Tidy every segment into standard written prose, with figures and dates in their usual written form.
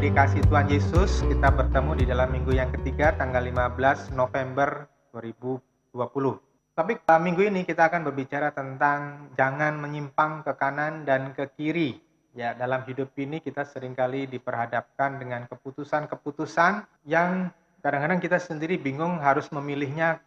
dikasihi Tuhan Yesus, kita bertemu di dalam minggu yang ketiga tanggal 15 November 2020. Topik minggu ini kita akan berbicara tentang jangan menyimpang ke kanan dan ke kiri. Ya, dalam hidup ini kita seringkali diperhadapkan dengan keputusan-keputusan yang kadang-kadang kita sendiri bingung harus memilihnya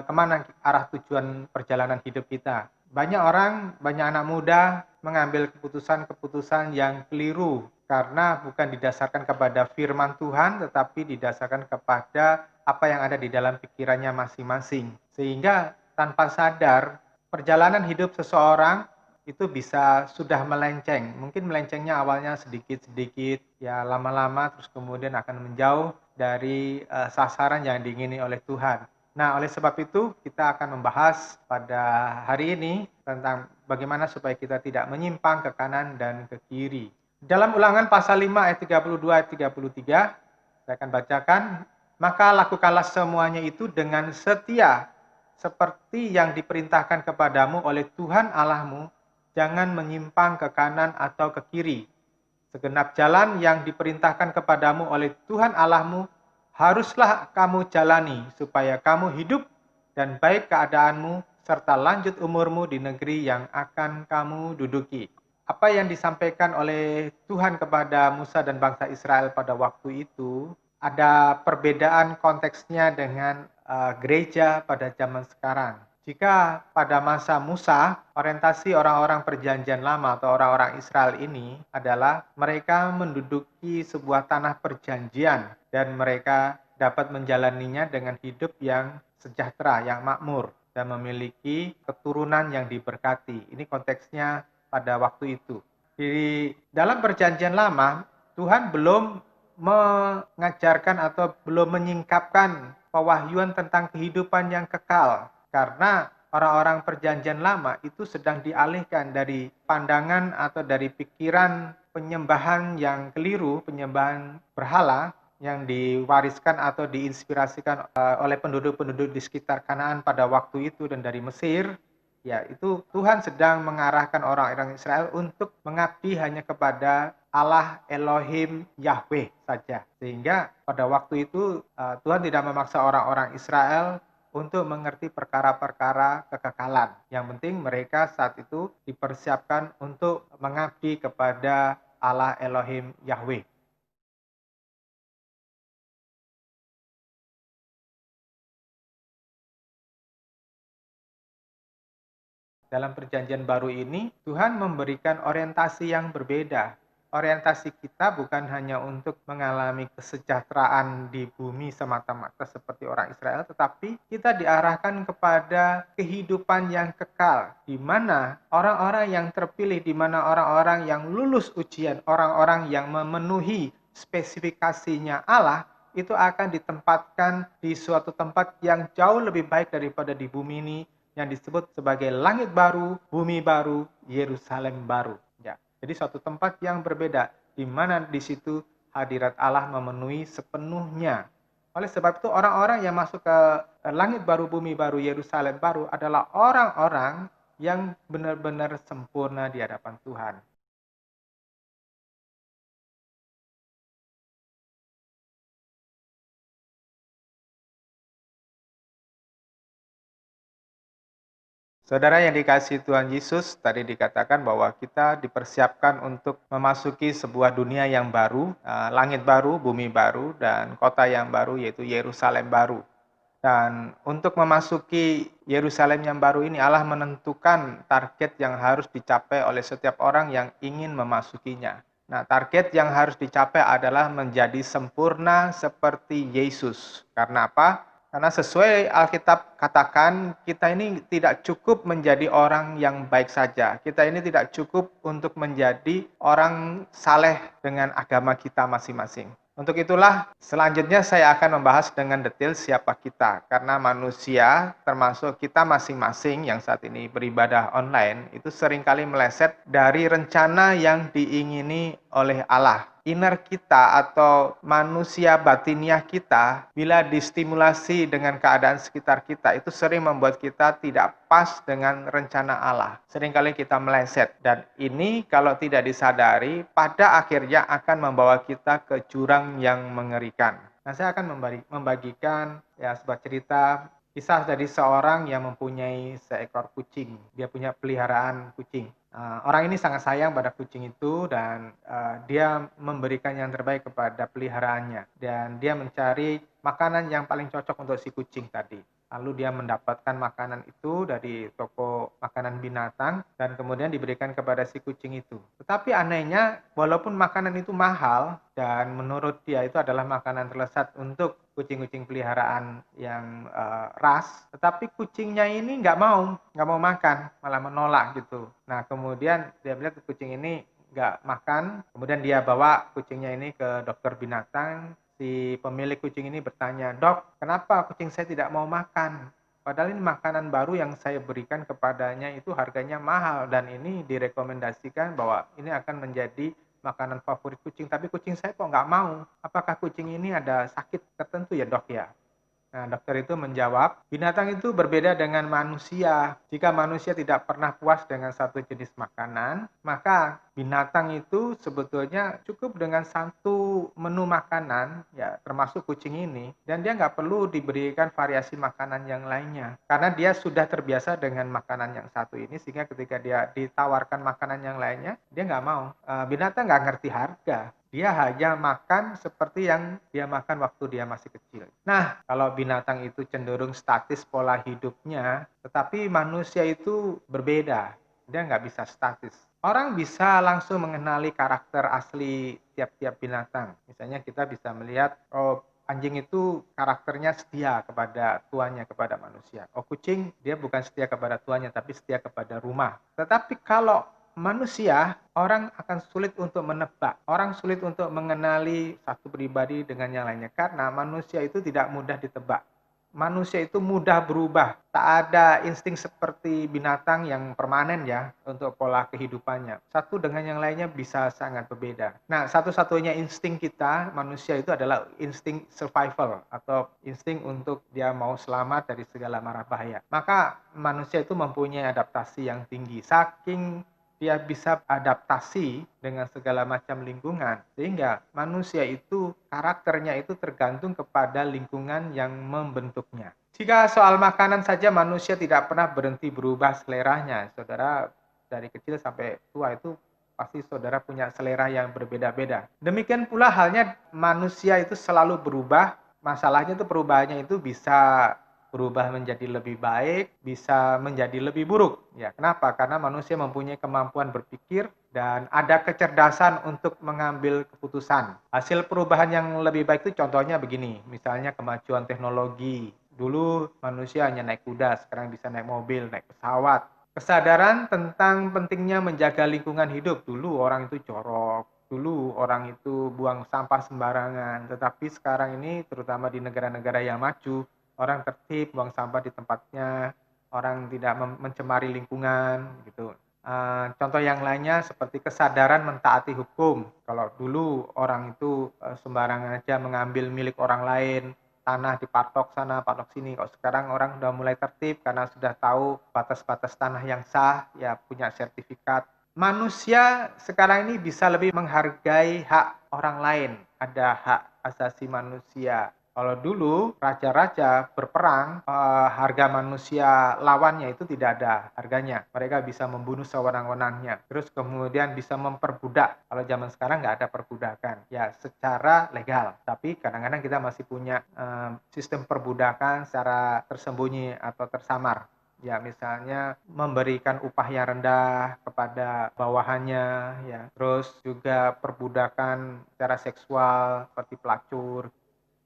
kemana arah tujuan perjalanan hidup kita. Banyak orang, banyak anak muda mengambil keputusan-keputusan yang keliru karena bukan didasarkan kepada firman Tuhan, tetapi didasarkan kepada apa yang ada di dalam pikirannya masing-masing. Sehingga tanpa sadar, perjalanan hidup seseorang itu bisa sudah melenceng. Mungkin melencengnya awalnya sedikit-sedikit, ya lama-lama terus kemudian akan menjauh dari sasaran yang diingini oleh Tuhan. Nah, oleh sebab itu kita akan membahas pada hari ini tentang bagaimana supaya kita tidak menyimpang ke kanan dan ke kiri. Dalam Ulangan pasal 5 ayat 32 ayat 33, saya akan bacakan, maka lakukanlah semuanya itu dengan setia, seperti yang diperintahkan kepadamu oleh Tuhan Allahmu, jangan menyimpang ke kanan atau ke kiri. Segenap jalan yang diperintahkan kepadamu oleh Tuhan Allahmu, haruslah kamu jalani, supaya kamu hidup dan baik keadaanmu, serta lanjut umurmu di negeri yang akan kamu duduki. Apa yang disampaikan oleh Tuhan kepada Musa dan bangsa Israel pada waktu itu, ada perbedaan konteksnya dengan gereja pada zaman sekarang. Jika pada masa Musa, orientasi orang-orang perjanjian lama atau orang-orang Israel ini adalah mereka menduduki sebuah tanah perjanjian dan mereka dapat menjalaninya dengan hidup yang sejahtera, yang makmur dan memiliki keturunan yang diberkati. Ini konteksnya pada waktu itu. Di dalam perjanjian lama, Tuhan belum mengajarkan atau belum menyingkapkan pewahyuan tentang kehidupan yang kekal. Karena orang-orang perjanjian lama itu sedang dialihkan dari pandangan atau dari pikiran penyembahan yang keliru, penyembahan berhala yang diwariskan atau diinspirasikan oleh penduduk-penduduk di sekitar Kanaan pada waktu itu dan dari Mesir. Ya, itu Tuhan sedang mengarahkan orang-orang Israel untuk mengabdi hanya kepada Allah Elohim Yahweh saja. Sehingga pada waktu itu Tuhan tidak memaksa orang-orang Israel untuk mengerti perkara-perkara kekekalan. Yang penting mereka saat itu dipersiapkan untuk mengabdi kepada Allah Elohim Yahweh. Dalam perjanjian baru ini, Tuhan memberikan orientasi yang berbeda. Orientasi kita bukan hanya untuk mengalami kesejahteraan di bumi semata-mata seperti orang Israel, tetapi kita diarahkan kepada kehidupan yang kekal, di mana orang-orang yang terpilih, di mana orang-orang yang lulus ujian, orang-orang yang memenuhi spesifikasinya Allah, itu akan ditempatkan di suatu tempat yang jauh lebih baik daripada di bumi ini, yang disebut sebagai langit baru, bumi baru, Yerusalem baru. Ya, jadi suatu tempat yang berbeda, di mana di situ hadirat Allah memenuhi sepenuhnya. Oleh sebab itu orang-orang yang masuk ke langit baru, bumi baru, Yerusalem baru adalah orang-orang yang benar-benar sempurna di hadapan Tuhan. Saudara yang dikasihi Tuhan Yesus, tadi dikatakan bahwa kita dipersiapkan untuk memasuki sebuah dunia yang baru, langit baru, bumi baru, dan kota yang baru yaitu Yerusalem baru. Dan untuk memasuki Yerusalem yang baru ini, Allah menentukan target yang harus dicapai oleh setiap orang yang ingin memasukinya. Nah, target yang harus dicapai adalah menjadi sempurna seperti Yesus. Karena apa? Karena sesuai Alkitab katakan, kita ini tidak cukup menjadi orang yang baik saja. Kita ini tidak cukup untuk menjadi orang saleh dengan agama kita masing-masing. Untuk itulah selanjutnya saya akan membahas dengan detail siapa kita. Karena manusia termasuk kita masing-masing yang saat ini beribadah online itu seringkali meleset dari rencana yang diingini oleh Allah. inner kita atau manusia batiniah kita bila distimulasi dengan keadaan sekitar kita itu sering membuat kita tidak pas dengan rencana Allah. Seringkali kita meleset dan ini kalau tidak disadari pada akhirnya akan membawa kita ke jurang yang mengerikan. Nah, saya akan membagikan ya sebuah cerita kisah dari seorang yang mempunyai seekor kucing. Dia punya peliharaan kucing. Orang ini sangat sayang pada kucing itu dan dia memberikan yang terbaik kepada peliharaannya. Dan dia mencari makanan yang paling cocok untuk si kucing tadi. Lalu dia mendapatkan makanan itu dari toko makanan binatang dan kemudian diberikan kepada si kucing itu. Tetapi anehnya, walaupun makanan itu mahal dan menurut dia itu adalah makanan terlezat untuk kucing-kucing peliharaan yang ras, tetapi kucingnya ini nggak mau makan, malah menolak gitu. Nah, kemudian dia melihat kucing ini nggak makan, kemudian dia bawa kucingnya ini ke dokter binatang. Si pemilik kucing ini bertanya, "Dok, kenapa kucing saya tidak mau makan? Padahal ini makanan baru yang saya berikan kepadanya itu harganya mahal dan ini direkomendasikan bahwa ini akan menjadi makanan favorit kucing, tapi kucing saya kok nggak mau. Apakah kucing ini ada sakit tertentu ya, Dok ya?" Nah, dokter itu menjawab, binatang itu berbeda dengan manusia. Jika manusia tidak pernah puas dengan satu jenis makanan, maka binatang itu sebetulnya cukup dengan satu menu makanan, ya termasuk kucing ini, dan dia nggak perlu diberikan variasi makanan yang lainnya. Karena dia sudah terbiasa dengan makanan yang satu ini, sehingga ketika dia ditawarkan makanan yang lainnya, dia nggak mau. Binatang nggak ngerti harga. Dia hanya makan seperti yang dia makan waktu dia masih kecil. Nah, kalau binatang itu cenderung statis pola hidupnya, tetapi manusia itu berbeda. Dia nggak bisa statis. Orang bisa langsung mengenali karakter asli tiap-tiap binatang. Misalnya kita bisa melihat, oh anjing itu karakternya setia kepada tuannya, kepada manusia. Oh kucing, dia bukan setia kepada tuannya, tapi setia kepada rumah. Tetapi kalau manusia, orang akan sulit untuk menebak, orang sulit untuk mengenali satu pribadi dengan yang lainnya karena manusia itu tidak mudah ditebak. Manusia itu mudah berubah, tak ada insting seperti binatang yang permanen ya untuk pola kehidupannya. Satu dengan yang lainnya bisa sangat berbeda. Nah, satu-satunya insting kita manusia itu adalah insting survival atau insting untuk dia mau selamat dari segala mara bahaya. Maka manusia itu mempunyai adaptasi yang tinggi. Saking dia bisa adaptasi dengan segala macam lingkungan sehingga manusia itu karakternya itu tergantung kepada lingkungan yang membentuknya. Jika soal makanan saja manusia tidak pernah berhenti berubah seleranya. Saudara dari kecil sampai tua itu pasti saudara punya selera yang berbeda-beda. Demikian pula halnya manusia itu selalu berubah. Masalahnya itu perubahannya itu bisa berubah menjadi lebih baik, bisa menjadi lebih buruk. Ya, kenapa? Karena manusia mempunyai kemampuan berpikir dan ada kecerdasan untuk mengambil keputusan. Hasil perubahan yang lebih baik itu contohnya begini, misalnya kemajuan teknologi. Dulu manusia hanya naik kuda, sekarang bisa naik mobil, naik pesawat. Kesadaran tentang pentingnya menjaga lingkungan hidup. Dulu orang itu jorok, dulu orang itu buang sampah sembarangan, tetapi sekarang ini terutama di negara-negara yang maju, orang tertib, buang sampah di tempatnya, orang tidak mencemari lingkungan, gitu. Contoh yang lainnya seperti kesadaran mentaati hukum. Kalau dulu orang itu sembarangan aja mengambil milik orang lain, tanah dipatok sana, patok sini. Kalau sekarang orang sudah mulai tertib karena sudah tahu batas-batas tanah yang sah, ya punya sertifikat. Manusia sekarang ini bisa lebih menghargai hak orang lain. Ada hak asasi manusia. Kalau dulu raja-raja berperang, harga manusia lawannya itu tidak ada harganya. Mereka bisa membunuh sewenang-wenangnya. Terus kemudian bisa memperbudak. Kalau zaman sekarang nggak ada perbudakan. Ya secara legal. Tapi kadang-kadang kita masih punya sistem perbudakan secara tersembunyi atau tersamar. Ya misalnya memberikan upah yang rendah kepada bawahannya, ya. Terus juga perbudakan secara seksual seperti pelacur.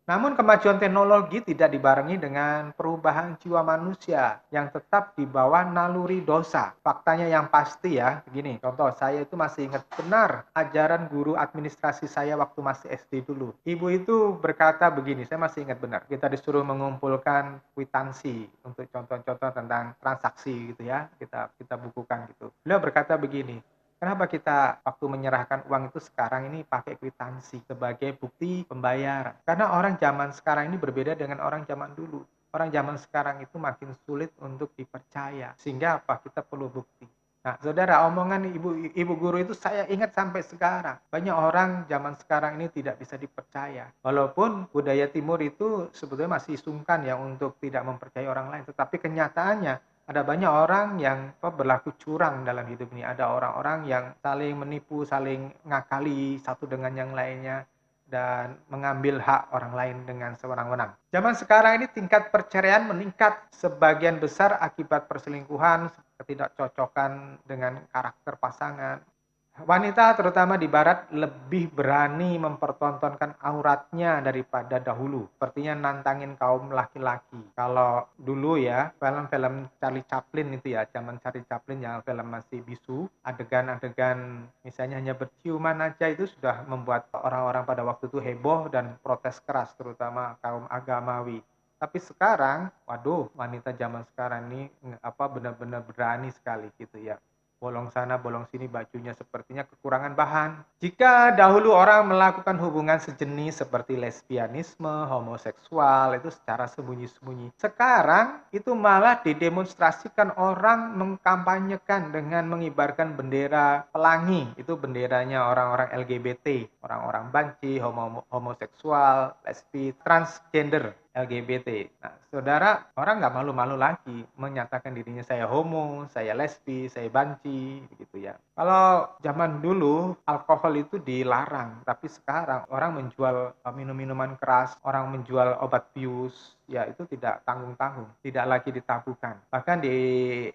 Namun kemajuan teknologi tidak dibarengi dengan perubahan jiwa manusia yang tetap di bawah naluri dosa. Faktanya yang pasti ya, begini, contoh saya itu masih ingat benar ajaran guru administrasi saya waktu masih SD dulu. Ibu itu berkata begini, saya masih ingat benar. Kita disuruh mengumpulkan kwitansi untuk contoh-contoh tentang transaksi gitu ya, kita bukukan gitu. Beliau berkata begini, Kenapa kita waktu menyerahkan uang itu sekarang ini pakai kwitansi sebagai bukti pembayaran? Karena orang zaman sekarang ini berbeda dengan orang zaman dulu. Orang zaman sekarang itu makin sulit untuk dipercaya. Sehingga apa? Kita perlu bukti. Nah, saudara, omongan ibu guru itu saya ingat sampai sekarang. Banyak orang zaman sekarang ini tidak bisa dipercaya. Walaupun budaya timur itu sebetulnya masih sungkan ya untuk tidak mempercayai orang lain. Tetapi kenyataannya ada banyak orang yang berlaku curang dalam hidup ini. Ada orang-orang yang saling menipu, saling ngakali satu dengan yang lainnya, dan mengambil hak orang lain dengan sewenang-wenang. Zaman sekarang ini tingkat perceraian meningkat sebagian besar akibat perselingkuhan, ketidakcocokan dengan karakter pasangan. Wanita terutama di barat lebih berani mempertontonkan auratnya daripada dahulu. Sepertinya nantangin kaum laki-laki. Kalau dulu ya, film-film Charlie Chaplin itu ya, zaman Charlie Chaplin yang film masih bisu, adegan-adegan misalnya hanya berciuman aja itu sudah membuat orang-orang pada waktu itu heboh dan protes keras, terutama kaum agamawi. Tapi sekarang, waduh, wanita zaman sekarang ini benar-benar berani sekali gitu ya. Bolong sana, bolong sini bajunya sepertinya kekurangan bahan. Jika dahulu orang melakukan hubungan sejenis seperti lesbianisme, homoseksual, itu secara sembunyi-sembunyi. Sekarang itu malah didemonstrasikan, orang mengkampanyekan dengan mengibarkan bendera pelangi. Itu benderanya orang-orang LGBT, orang-orang banci, homoseksual, lesbi, transgender. LGBT. Nah, saudara, orang nggak malu-malu lagi menyatakan dirinya saya homo, saya lesbi, saya banci, begitu ya. Kalau zaman dulu alkohol itu dilarang, tapi sekarang orang menjual minum-minuman keras, orang menjual obat bius, ya itu tidak tanggung-tanggung, tidak lagi ditabukan. Bahkan di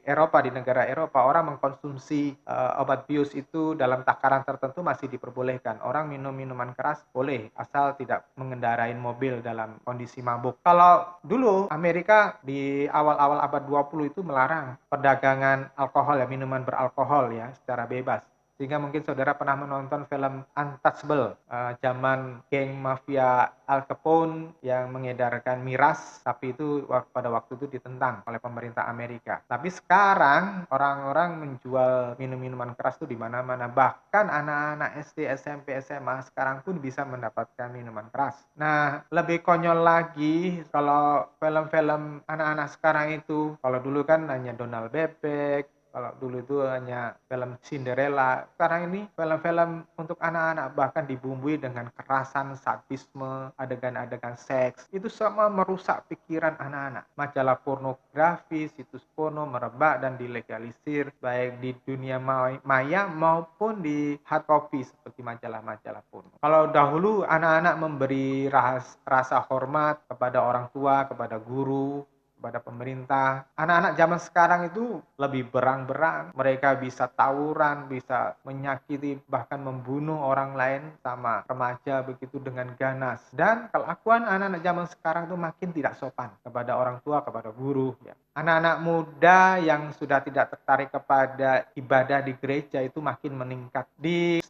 Eropa, di negara Eropa, orang mengkonsumsi obat bius itu dalam takaran tertentu masih diperbolehkan. Orang minum minuman keras boleh, asal tidak mengendarai mobil dalam kondisi mabuk. Kalau dulu Amerika di awal-awal abad 20 itu melarang perdagangan alkohol ya, minuman beralkohol ya, secara bebas. Sehingga mungkin saudara pernah menonton film Untouchable, zaman geng mafia Al Capone yang mengedarkan miras, tapi itu pada waktu itu ditentang oleh pemerintah Amerika. Tapi sekarang orang-orang menjual minum-minuman keras itu di mana-mana. Bahkan anak-anak SD, SMP, SMA sekarang pun bisa mendapatkan minuman keras. Nah, lebih konyol lagi kalau film-film anak-anak sekarang itu, kalau dulu kan hanya Donald Bebek, kalau dulu itu hanya film Cinderella. Sekarang ini film-film untuk anak-anak bahkan dibumbui dengan kekerasan, sadisme, adegan-adegan seks. Itu semua merusak pikiran anak-anak. Majalah pornografi, situs porno merebak dan dilegalisir baik di dunia maya maupun di hard copy seperti majalah-majalah porno. Kalau dahulu anak-anak memberi rasa hormat kepada orang tua, kepada guru, kepada pemerintah. Anak-anak zaman sekarang itu lebih berang-berang. Mereka bisa tawuran, bisa menyakiti, bahkan membunuh orang lain sama remaja begitu dengan ganas. Dan kelakuan anak-anak zaman sekarang itu makin tidak sopan kepada orang tua, kepada guru. Ya. Anak-anak muda yang sudah tidak tertarik kepada ibadah di gereja itu makin meningkat. Di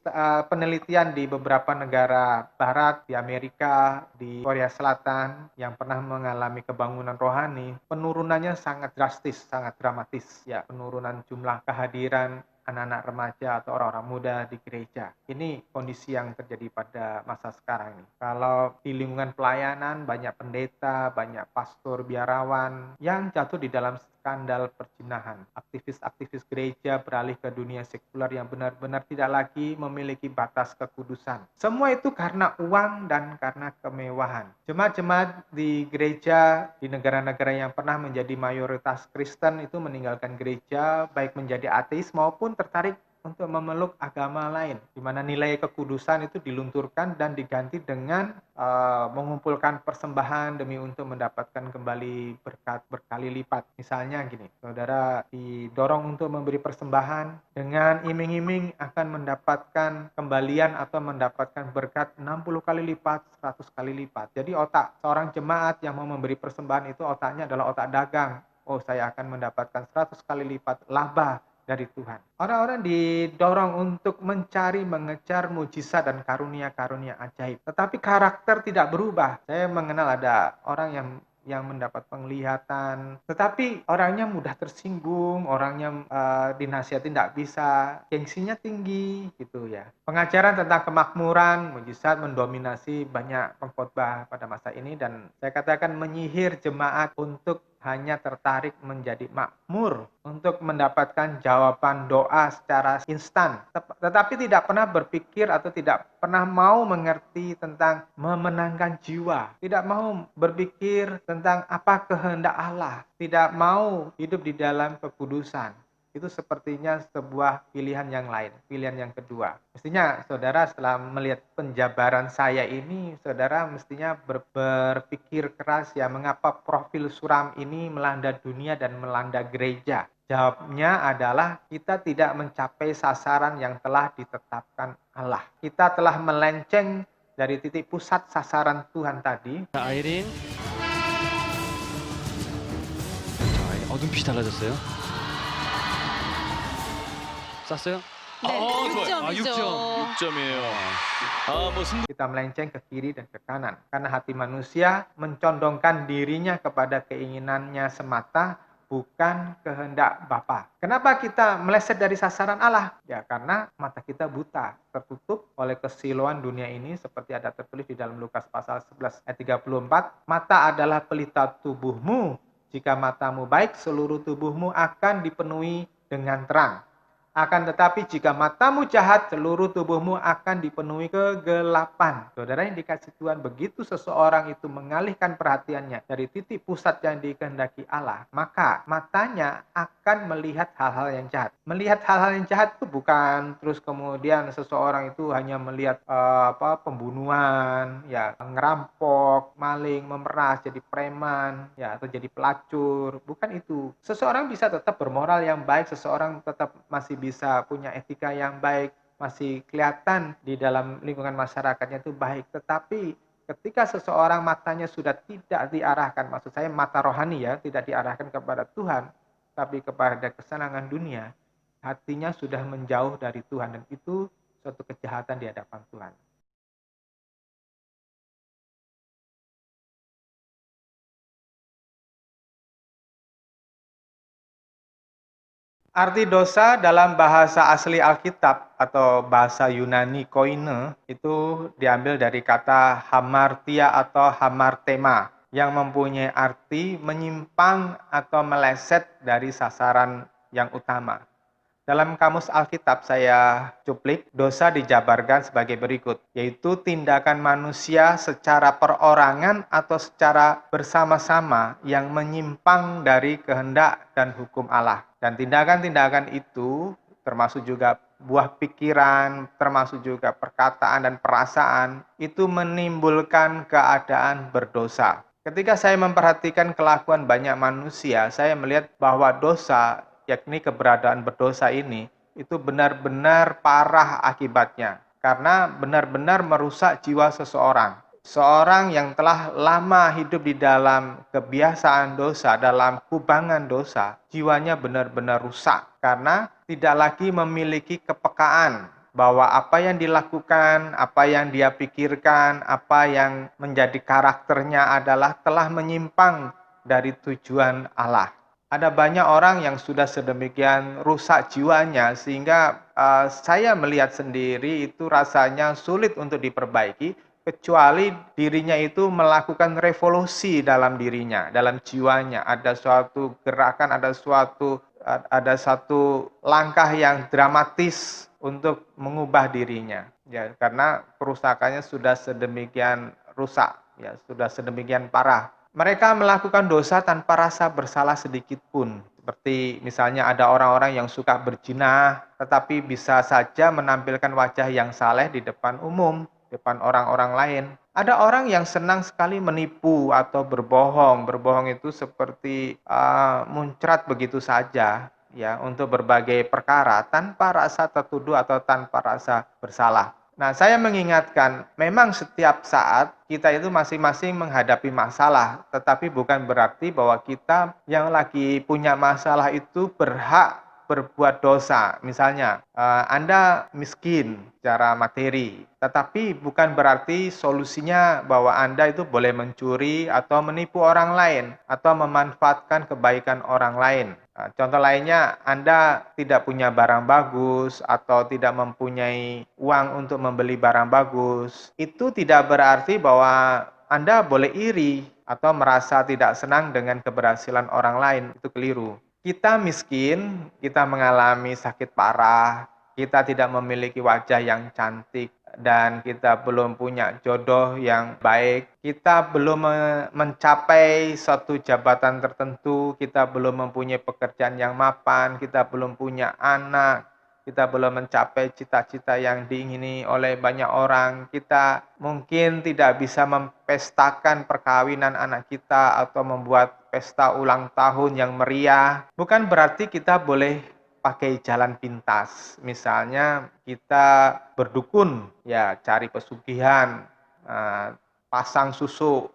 penelitian di beberapa negara barat, di Amerika, di Korea Selatan yang pernah mengalami kebangunan rohani, penurunannya sangat drastis, sangat dramatis. Ya, penurunan jumlah kehadiran anak-anak remaja atau orang-orang muda di gereja. Ini kondisi yang terjadi pada masa sekarang ini. Kalau di lingkungan pelayanan, banyak pendeta, banyak pastor, biarawan yang jatuh di dalam skandal perzinahan. Aktivis-aktivis gereja beralih ke dunia sekuler yang benar-benar tidak lagi memiliki batas kekudusan. Semua itu karena uang dan karena kemewahan. Jemaat-jemaat di gereja di negara-negara yang pernah menjadi mayoritas Kristen itu meninggalkan gereja, baik menjadi ateis maupun tertarik untuk memeluk agama lain, di mana nilai kekudusan itu dilunturkan dan diganti dengan mengumpulkan persembahan demi untuk mendapatkan kembali berkat berkali lipat. Misalnya gini, saudara didorong untuk memberi persembahan dengan iming-iming akan mendapatkan kembalian atau mendapatkan berkat 60 kali lipat, 100 kali lipat. Jadi otak seorang jemaat yang mau memberi persembahan itu otaknya adalah otak dagang. Oh, saya akan mendapatkan 100 kali lipat laba dari Tuhan. Orang-orang didorong untuk mencari, mengejar mujizat dan karunia-karunia ajaib. Tetapi karakter tidak berubah. Saya mengenal ada orang yang yang mendapat penglihatan, tetapi orangnya mudah tersinggung, orangnya dinasihati tidak bisa, gengsinya tinggi gitu ya. Pengajaran tentang kemakmuran, mujizat mendominasi banyak pengkhotbah pada masa ini, dan saya katakan menyihir jemaat untuk hanya tertarik menjadi makmur, untuk mendapatkan jawaban doa secara instan, tetapi tidak pernah berpikir atau tidak pernah mau mengerti tentang memenangkan jiwa, tidak mau berpikir tentang apa kehendak Allah, tidak mau hidup di dalam kekudusan. Itu sepertinya sebuah pilihan yang lain, pilihan yang kedua. Mestinya saudara setelah melihat penjabaran saya ini, saudara mestinya berpikir keras ya, mengapa profil suram ini melanda dunia dan melanda gereja. Jawabnya adalah kita tidak mencapai sasaran yang telah ditetapkan Allah. Kita telah melenceng dari titik pusat sasaran Tuhan tadi. 아이린. 눈빛이 달라졌어요. 쐈어요? 네, 좋아요. 6점이죠. 6점이에요. Kita melenceng ke kiri dan ke kanan. Karena hati manusia mencondongkan dirinya kepada keinginannya semata, bukan kehendak Bapa. Kenapa kita meleset dari sasaran Allah? Ya karena mata kita buta, tertutup oleh kesiluan dunia ini, seperti ada tertulis di dalam Lukas pasal 11 ayat 34. Mata adalah pelita tubuhmu. Jika matamu baik, seluruh tubuhmu akan dipenuhi dengan terang. Akan tetapi jika matamu jahat, seluruh tubuhmu akan dipenuhi kegelapan. Saudara yang dikasih Tuhan, begitu seseorang itu mengalihkan perhatiannya dari titik pusat yang dikehendaki Allah, maka matanya akan melihat hal-hal yang jahat. Melihat hal-hal yang jahat itu bukan terus kemudian seseorang itu hanya melihat pembunuhan, ya, ngerampok, maling, memeras, jadi preman, ya, atau jadi pelacur. Bukan itu. Seseorang bisa tetap bermoral yang baik, seseorang tetap masih bisa punya etika yang baik, masih kelihatan di dalam lingkungan masyarakatnya itu baik. Tetapi ketika seseorang matanya sudah tidak diarahkan, maksud saya mata rohani ya, tidak diarahkan kepada Tuhan, tapi kepada kesenangan dunia, hatinya sudah menjauh dari Tuhan, dan itu suatu kejahatan di hadapan Tuhan. Arti dosa dalam bahasa asli Alkitab atau bahasa Yunani koine itu diambil dari kata hamartia atau hamartema yang mempunyai arti menyimpang atau meleset dari sasaran yang utama. Dalam kamus Alkitab saya cuplik, dosa dijabarkan sebagai berikut, yaitu tindakan manusia secara perorangan atau secara bersama-sama yang menyimpang dari kehendak dan hukum Allah. Dan tindakan-tindakan itu termasuk juga buah pikiran, termasuk juga perkataan dan perasaan, itu menimbulkan keadaan berdosa. Ketika saya memperhatikan kelakuan banyak manusia, saya melihat bahwa dosa, yakni keberadaan berdosa ini, itu benar-benar parah akibatnya. Karena benar-benar merusak jiwa seseorang. Seorang yang telah lama hidup di dalam kebiasaan dosa, dalam kubangan dosa, jiwanya benar-benar rusak. Karena tidak lagi memiliki kepekaan bahwa apa yang dilakukan, apa yang dia pikirkan, apa yang menjadi karakternya adalah telah menyimpang dari tujuan Allah. Ada banyak orang yang sudah sedemikian rusak jiwanya sehingga saya melihat sendiri itu rasanya sulit untuk diperbaiki, kecuali dirinya itu melakukan revolusi dalam dirinya, dalam jiwanya. Ada suatu gerakan, ada satu langkah yang dramatis untuk mengubah dirinya. Ya, karena kerusakannya sudah sedemikian rusak, ya, sudah sedemikian parah. Mereka melakukan dosa tanpa rasa bersalah sedikit pun. Seperti misalnya ada orang-orang yang suka berzina, tetapi bisa saja menampilkan wajah yang saleh di depan umum, depan orang-orang lain. Ada orang yang senang sekali menipu atau berbohong. Berbohong itu seperti muncrat begitu saja, ya, untuk berbagai perkara tanpa rasa tertuduh atau tanpa rasa bersalah. Nah, saya mengingatkan, memang setiap saat kita itu masing-masing menghadapi masalah, tetapi bukan berarti bahwa kita yang lagi punya masalah itu berhak berbuat dosa. Misalnya, Anda miskin secara materi, tetapi bukan berarti solusinya bahwa Anda itu boleh mencuri atau menipu orang lain atau memanfaatkan kebaikan orang lain. Contoh lainnya, Anda tidak punya barang bagus atau tidak mempunyai uang untuk membeli barang bagus. Itu tidak berarti bahwa Anda boleh iri atau merasa tidak senang dengan keberhasilan orang lain. Itu keliru. Kita miskin, kita mengalami sakit parah, kita tidak memiliki wajah yang cantik, dan kita belum punya jodoh yang baik, kita belum mencapai suatu jabatan tertentu, kita belum mempunyai pekerjaan yang mapan, kita belum punya anak, kita belum mencapai cita-cita yang diingini oleh banyak orang, kita mungkin tidak bisa mempestakan perkawinan anak kita atau membuat pesta ulang tahun yang meriah. Bukan berarti kita boleh pakai jalan pintas. Misalnya kita berdukun, ya cari pesugihan, pasang susu,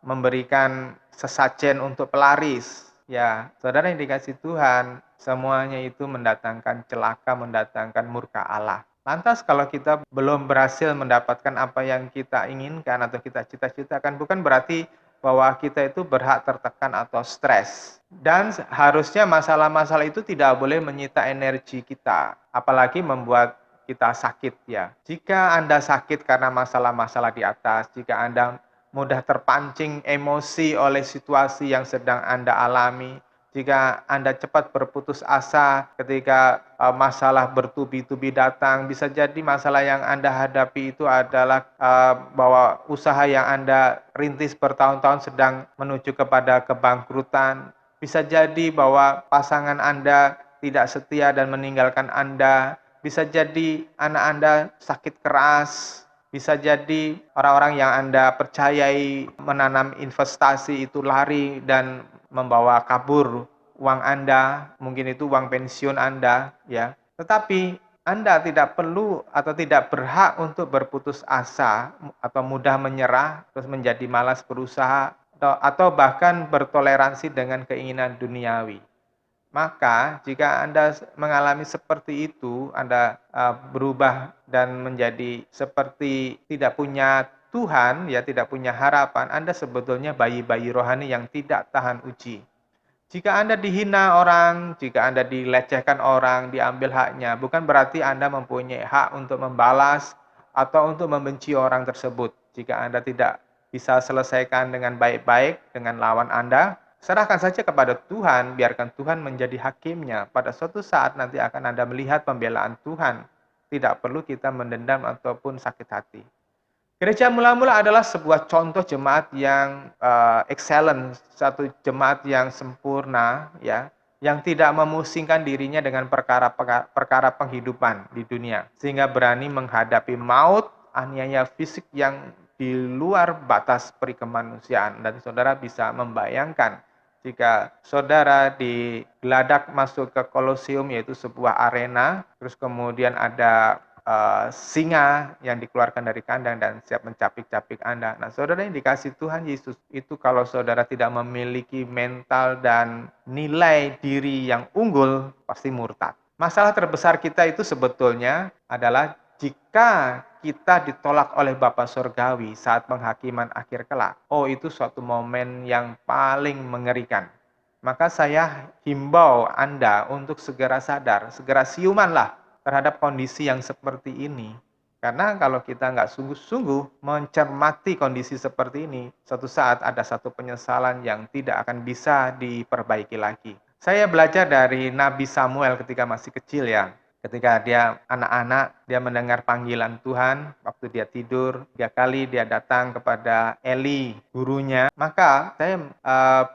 memberikan sesajen untuk pelaris. Ya, saudara yang dikasih Tuhan, semuanya itu mendatangkan celaka, mendatangkan murka Allah. Lantas kalau kita belum berhasil mendapatkan apa yang kita inginkan atau kita cita-citakan, bukan berarti bahwa kita itu berhak tertekan atau stres. Dan harusnya masalah-masalah itu tidak boleh menyita energi kita, apalagi membuat kita sakit ya. Jika Anda sakit karena masalah-masalah di atas, jika Anda mudah terpancing emosi oleh situasi yang sedang Anda alami, jika Anda cepat berputus asa ketika masalah bertubi-tubi datang, bisa jadi masalah yang Anda hadapi itu adalah bahwa usaha yang Anda rintis bertahun-tahun sedang menuju kepada kebangkrutan. Bisa jadi bahwa pasangan Anda tidak setia dan meninggalkan Anda. Bisa jadi anak Anda sakit keras. Bisa jadi orang-orang yang Anda percayai menanam investasi itu lari dan membawa kabur uang Anda, mungkin itu uang pensiun Anda, ya. Tetapi Anda tidak perlu atau tidak berhak untuk berputus asa atau mudah menyerah, terus menjadi malas berusaha, atau bahkan bertoleransi dengan keinginan duniawi. Maka jika Anda mengalami seperti itu, Anda berubah dan menjadi seperti tidak punya Tuhan, ya tidak punya harapan, Anda sebetulnya bayi-bayi rohani yang tidak tahan uji. Jika Anda dihina orang, jika Anda dilecehkan orang, diambil haknya, bukan berarti Anda mempunyai hak untuk membalas atau untuk membenci orang tersebut. Jika Anda tidak bisa selesaikan dengan baik-baik dengan lawan Anda, serahkan saja kepada Tuhan, biarkan Tuhan menjadi hakimnya. Pada suatu saat nanti akan Anda melihat pembelaan Tuhan. Tidak perlu kita mendendam ataupun sakit hati. Gereja Mula-Mula adalah sebuah contoh jemaat yang excellent, satu jemaat yang sempurna, ya, yang tidak memusingkan dirinya dengan perkara penghidupan di dunia, sehingga berani menghadapi maut, aniaya fisik yang di luar batas perikemanusiaan. Dan saudara bisa membayangkan jika saudara digeladak masuk ke Kolosium, yaitu sebuah arena, terus kemudian ada singa yang dikeluarkan dari kandang dan siap mencapik-capik Anda. Nah, saudara yang dikasih Tuhan Yesus itu, kalau saudara tidak memiliki mental dan nilai diri yang unggul, pasti murtad. Masalah terbesar kita itu sebetulnya adalah jika kita ditolak oleh Bapa Surgawi saat penghakiman akhir kelak. Oh, itu suatu momen yang paling mengerikan. Maka saya himbau Anda untuk segera sadar, segera siumanlah terhadap kondisi yang seperti ini. Karena kalau kita nggak sungguh-sungguh mencermati kondisi seperti ini, suatu saat ada satu penyesalan yang tidak akan bisa diperbaiki lagi. Saya belajar dari Nabi Samuel ketika masih kecil ya. Ketika dia anak-anak, dia mendengar panggilan Tuhan, waktu dia tidur, 3 kali dia datang kepada Eli, gurunya. Maka saya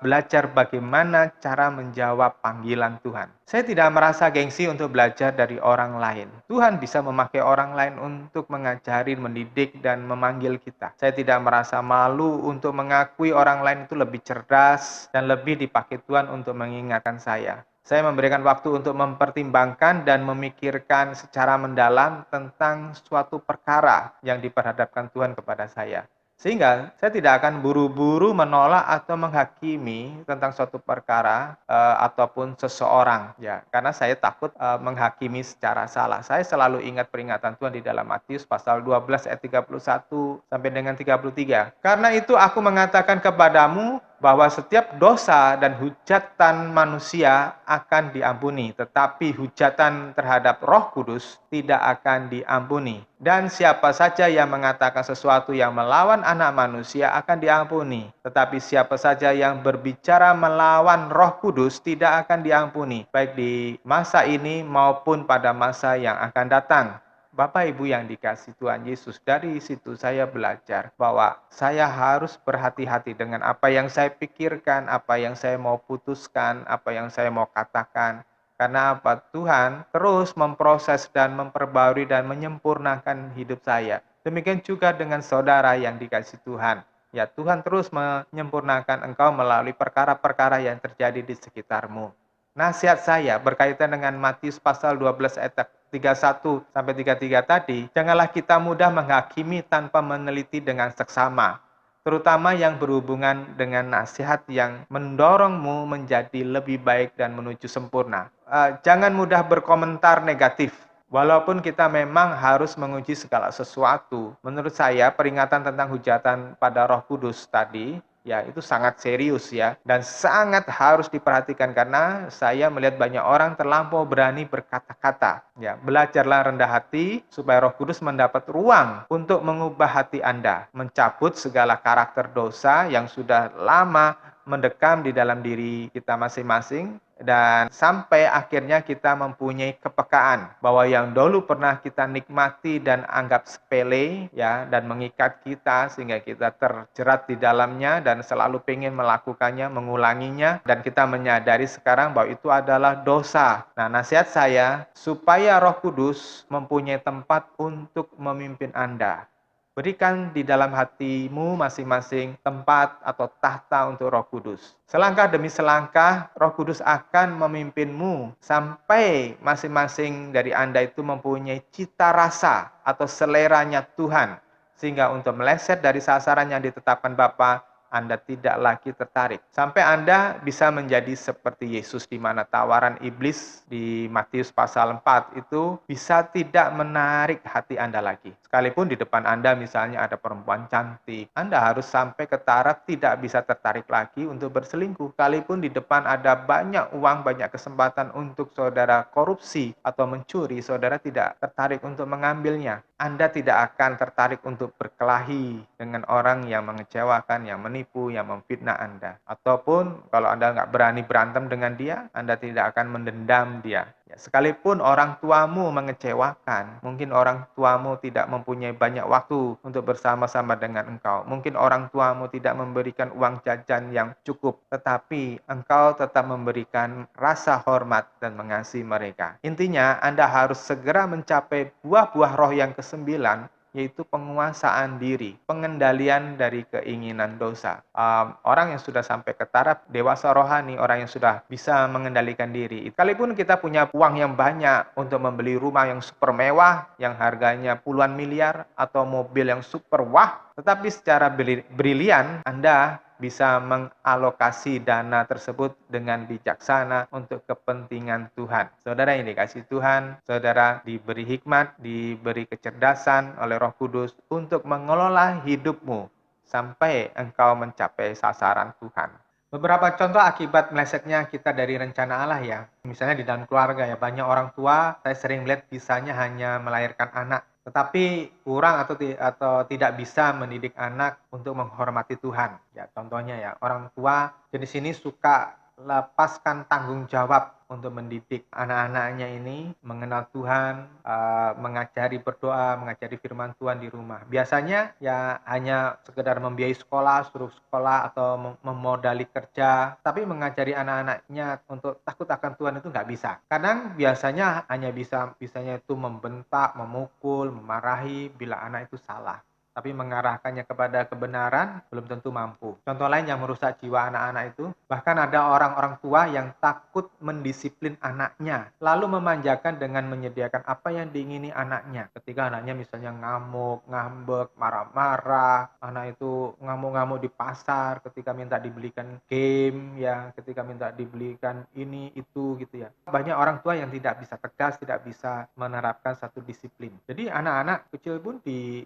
belajar bagaimana cara menjawab panggilan Tuhan. Saya tidak merasa gengsi untuk belajar dari orang lain. Tuhan bisa memakai orang lain untuk mengajari, mendidik, dan memanggil kita. Saya tidak merasa malu untuk mengakui orang lain itu lebih cerdas dan lebih dipakai Tuhan untuk mengingatkan saya. Saya memberikan waktu untuk mempertimbangkan dan memikirkan secara mendalam tentang suatu perkara yang diperhadapkan Tuhan kepada saya. Sehingga saya tidak akan buru-buru menolak atau menghakimi tentang suatu perkara ataupun seseorang ya, karena saya takut menghakimi secara salah. Saya selalu ingat peringatan Tuhan di dalam Matius pasal 12 ayat 31 sampai dengan 33. Karena itu aku mengatakan kepadamu bahwa setiap dosa dan hujatan manusia akan diampuni, tetapi hujatan terhadap Roh Kudus tidak akan diampuni. Dan siapa saja yang mengatakan sesuatu yang melawan Anak Manusia akan diampuni, tetapi siapa saja yang berbicara melawan Roh Kudus tidak akan diampuni, baik di masa ini maupun pada masa yang akan datang. Bapak Ibu yang dikasihi Tuhan Yesus, dari situ saya belajar bahwa saya harus berhati-hati dengan apa yang saya pikirkan, apa yang saya mau putuskan, apa yang saya mau katakan. Karena apa? Tuhan terus memproses dan memperbarui dan menyempurnakan hidup saya. Demikian juga dengan saudara yang dikasihi Tuhan. Ya, Tuhan terus menyempurnakan engkau melalui perkara-perkara yang terjadi di sekitarmu. Nasihat saya berkaitan dengan Matius pasal 12 ayat 31 sampai 33 tadi, janganlah kita mudah menghakimi tanpa meneliti dengan seksama, terutama yang berhubungan dengan nasihat yang mendorongmu menjadi lebih baik dan menuju sempurna. Jangan mudah berkomentar negatif. Walaupun kita memang harus menguji segala sesuatu, menurut saya peringatan tentang hujatan pada Roh Kudus tadi, ya itu sangat serius ya, dan sangat harus diperhatikan karena saya melihat banyak orang terlampau berani berkata-kata. Ya, belajarlah rendah hati supaya Roh Kudus mendapat ruang untuk mengubah hati Anda, mencabut segala karakter dosa yang sudah lama mendekam di dalam diri kita masing-masing, dan sampai akhirnya kita mempunyai kepekaan bahwa yang dulu pernah kita nikmati dan anggap sepele ya, dan mengikat kita sehingga kita terjerat di dalamnya dan selalu ingin melakukannya, mengulanginya, dan kita menyadari sekarang bahwa itu adalah dosa. Nah, nasihat saya supaya Roh Kudus mempunyai tempat untuk memimpin Anda. Berikan di dalam hatimu masing-masing tempat atau tahta untuk Roh Kudus. Selangkah demi selangkah, Roh Kudus akan memimpinmu sampai masing-masing dari Anda itu mempunyai cita rasa atau seleranya Tuhan. Sehingga untuk meleset dari sasaran yang ditetapkan Bapa, Anda tidak lagi tertarik. Sampai Anda bisa menjadi seperti Yesus, di mana tawaran iblis di Matius pasal 4 itu bisa tidak menarik hati Anda lagi. Sekalipun di depan Anda misalnya ada perempuan cantik, Anda harus sampai ke taraf tidak bisa tertarik lagi untuk berselingkuh. Sekalipun di depan ada banyak uang, banyak kesempatan untuk saudara korupsi atau mencuri, saudara tidak tertarik untuk mengambilnya. Anda tidak akan tertarik untuk berkelahi dengan orang yang mengecewakan, yang menipu, yang memfitnah Anda. Ataupun kalau Anda nggak berani berantem dengan dia, Anda tidak akan mendendam dia. Ya, sekalipun orang tuamu mengecewakan, mungkin orang tuamu tidak mempunyai banyak waktu untuk bersama-sama dengan engkau. Mungkin orang tuamu tidak memberikan uang jajan yang cukup, tetapi engkau tetap memberikan rasa hormat dan mengasihi mereka. Intinya, Anda harus segera mencapai buah-buah roh yang kesembilan, yaitu penguasaan diri, pengendalian dari keinginan dosa. Orang yang sudah sampai ke taraf dewasa rohani, orang yang sudah bisa mengendalikan diri. Sekalipun kita punya uang yang banyak untuk membeli rumah yang super mewah, yang harganya puluhan miliar, atau mobil yang super wah, tetapi secara brilian Anda bisa mengalokasi dana tersebut dengan bijaksana untuk kepentingan Tuhan. Saudara yang dikasihi Tuhan, saudara diberi hikmat, diberi kecerdasan oleh Roh Kudus untuk mengelola hidupmu sampai engkau mencapai sasaran Tuhan. Beberapa contoh akibat melesetnya kita dari rencana Allah ya. Misalnya di dalam keluarga ya, banyak orang tua saya sering melihat bisanya hanya melahirkan anak, tetapi kurang atau tidak bisa mendidik anak untuk menghormati Tuhan. Ya, contohnya ya, orang tua jenis ini suka lepaskan tanggung jawab untuk mendidik anak-anaknya ini mengenal Tuhan, mengajari berdoa, mengajari firman Tuhan di rumah. Biasanya ya hanya sekedar membiayai sekolah, suruh sekolah, atau memodali kerja, tapi mengajari anak-anaknya untuk takut akan Tuhan itu nggak bisa. Kadang biasanya hanya bisanya itu membentak, memukul, memarahi bila anak itu salah. tapi mengarahkannya kepada kebenaran belum tentu mampu. Contoh lain yang merusak jiwa anak-anak itu, bahkan ada orang-orang tua yang takut mendisiplin anaknya, lalu memanjakan dengan menyediakan apa yang diingini anaknya. Ketika anaknya misalnya ngamuk, ngambek, marah-marah, anak itu ngamuk-ngamuk di pasar ketika minta dibelikan game, ya, ketika minta dibelikan ini itu gitu ya. Banyak orang tua yang tidak bisa tegas, tidak bisa menerapkan satu disiplin. Jadi anak-anak kecil pun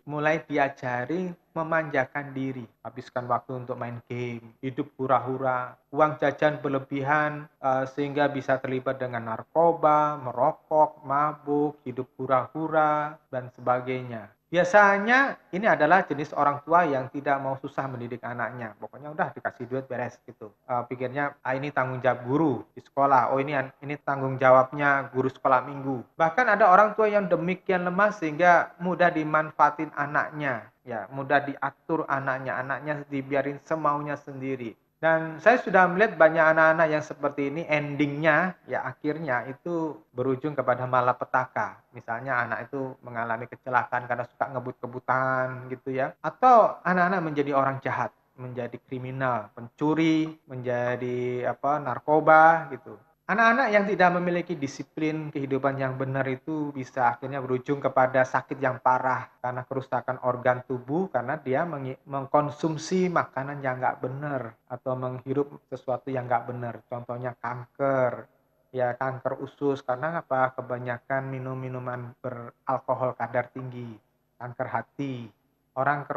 mulai diajari memanjakan diri, habiskan waktu untuk main game, hidup hura-hura, uang jajan berlebihan sehingga bisa terlibat dengan narkoba, merokok, mabuk, hidup hura-hura, dan sebagainya. Biasanya ini adalah jenis orang tua yang tidak mau susah mendidik anaknya. Pokoknya udah dikasih duit beres gitu. Pikirnya ini tanggung jawab guru di sekolah. Oh ini tanggung jawabnya guru sekolah minggu. Bahkan ada orang tua yang demikian lemah sehingga mudah dimanfaatin anaknya. Ya, mudah diatur anaknya dibiarin semaunya sendiri. Dan saya sudah melihat banyak anak-anak yang seperti ini, endingnya ya akhirnya itu berujung kepada malapetaka. Misalnya anak itu mengalami kecelakaan karena suka ngebut-kebutan gitu ya. Atau anak-anak menjadi orang jahat, menjadi kriminal, pencuri, menjadi narkoba gitu. Anak-anak yang tidak memiliki disiplin kehidupan yang benar itu bisa akhirnya berujung kepada sakit yang parah karena kerusakan organ tubuh karena dia mengkonsumsi makanan yang nggak benar atau menghirup sesuatu yang nggak benar. Contohnya kanker, ya kanker usus karena apa? Kebanyakan minum minuman beralkohol kadar tinggi, kanker hati. Orang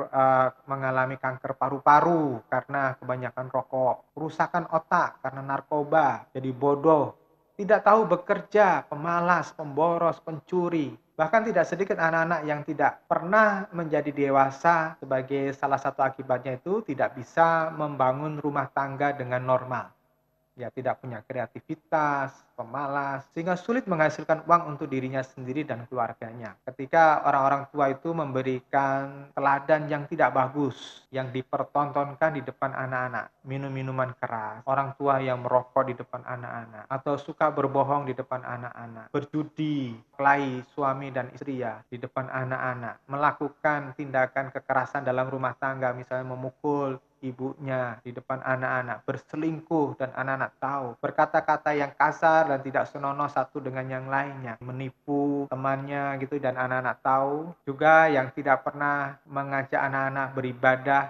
mengalami kanker paru-paru karena kebanyakan rokok, kerusakan otak karena narkoba, jadi bodoh, tidak tahu bekerja, pemalas, pemboros, pencuri. Bahkan tidak sedikit anak-anak yang tidak pernah menjadi dewasa sebagai salah satu akibatnya itu tidak bisa membangun rumah tangga dengan normal. Ya tidak punya kreativitas, pemalas, sehingga sulit menghasilkan uang untuk dirinya sendiri dan keluarganya. Ketika orang-orang tua itu memberikan teladan yang tidak bagus, yang dipertontonkan di depan anak-anak, minum minuman keras, orang tua yang merokok di depan anak-anak, atau suka berbohong di depan anak-anak, berjudi, kelahi suami dan istri ya di depan anak-anak, melakukan tindakan kekerasan dalam rumah tangga, misalnya memukul ibunya di depan anak-anak, berselingkuh dan anak-anak tahu, berkata-kata yang kasar dan tidak senonoh satu dengan yang lainnya, menipu temannya gitu dan anak-anak tahu, juga yang tidak pernah mengajak anak-anak beribadah.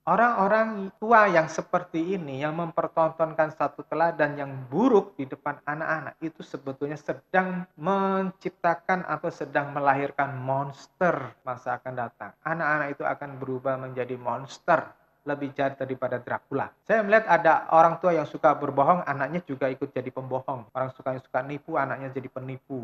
Orang-orang tua yang seperti ini yang mempertontonkan satu teladan yang buruk di depan anak-anak itu sebetulnya sedang menciptakan atau sedang melahirkan monster masa akan datang. Anak-anak itu akan berubah menjadi monster, lebih jahat daripada Dracula. Saya melihat ada orang tua yang suka berbohong, anaknya juga ikut jadi pembohong. Orang yang suka nipu, anaknya jadi penipu.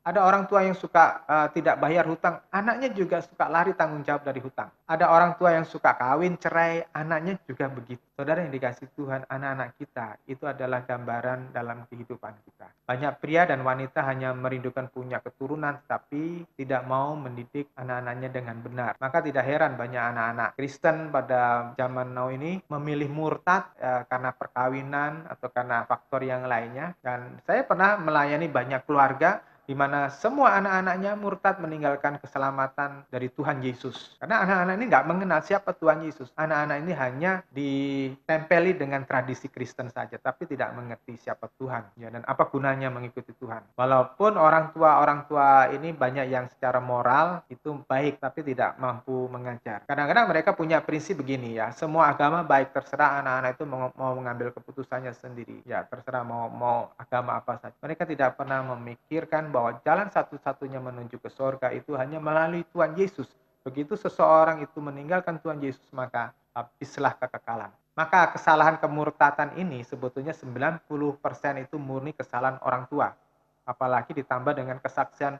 Ada orang tua yang suka tidak bayar hutang, anaknya juga suka lari tanggung jawab dari hutang. Ada orang tua yang suka kawin, cerai, anaknya juga begitu. Saudara yang dikasih Tuhan, anak-anak kita itu adalah gambaran dalam kehidupan kita. Banyak pria dan wanita hanya merindukan punya keturunan, tapi tidak mau mendidik anak-anaknya dengan benar. Maka tidak heran banyak anak-anak Kristen pada zaman now ini memilih murtad karena perkawinan atau karena faktor yang lainnya. Dan saya pernah melayani banyak keluarga di mana semua anak-anaknya murtad meninggalkan keselamatan dari Tuhan Yesus. Karena anak-anak ini nggak mengenal siapa Tuhan Yesus. Anak-anak ini hanya ditempeli dengan tradisi Kristen saja, tapi tidak mengerti siapa Tuhan. Ya, dan apa gunanya mengikuti Tuhan. Walaupun orang tua ini banyak yang secara moral itu baik, tapi tidak mampu mengajar. Kadang-kadang mereka punya prinsip begini ya, semua agama baik, terserah anak-anak itu mau mengambil keputusannya sendiri. Ya, terserah mau agama apa saja. Mereka tidak pernah memikirkan bahwa jalan satu-satunya menuju ke surga itu hanya melalui Tuhan Yesus. Begitu seseorang itu meninggalkan Tuhan Yesus, maka habislah kekekalan. Maka kesalahan kemurtatan ini sebetulnya 90% itu murni kesalahan orang tua. Apalagi ditambah dengan kesaksian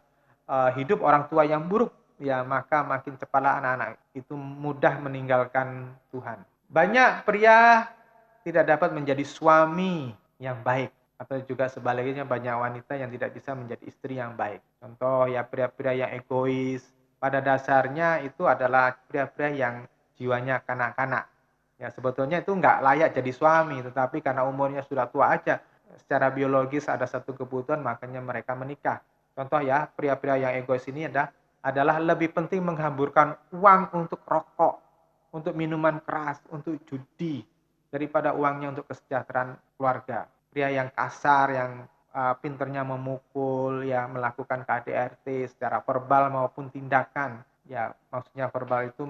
hidup orang tua yang buruk, ya maka makin cepatlah anak-anak itu mudah meninggalkan Tuhan. Banyak pria tidak dapat menjadi suami yang baik, atau juga sebaliknya banyak wanita yang tidak bisa menjadi istri yang baik. Contoh ya pria-pria yang egois, pada dasarnya itu adalah pria-pria yang jiwanya kanak-kanak. Ya sebetulnya itu nggak layak jadi suami, tetapi karena umurnya sudah tua aja, secara biologis ada satu kebutuhan makanya mereka menikah. Contoh ya pria-pria yang egois ini ada adalah lebih penting menghamburkan uang untuk rokok, untuk minuman keras, untuk judi, daripada uangnya untuk kesejahteraan keluarga. Pria yang kasar, yang pinternya memukul, ya melakukan KDRT secara verbal maupun tindakan. Ya, maksudnya verbal itu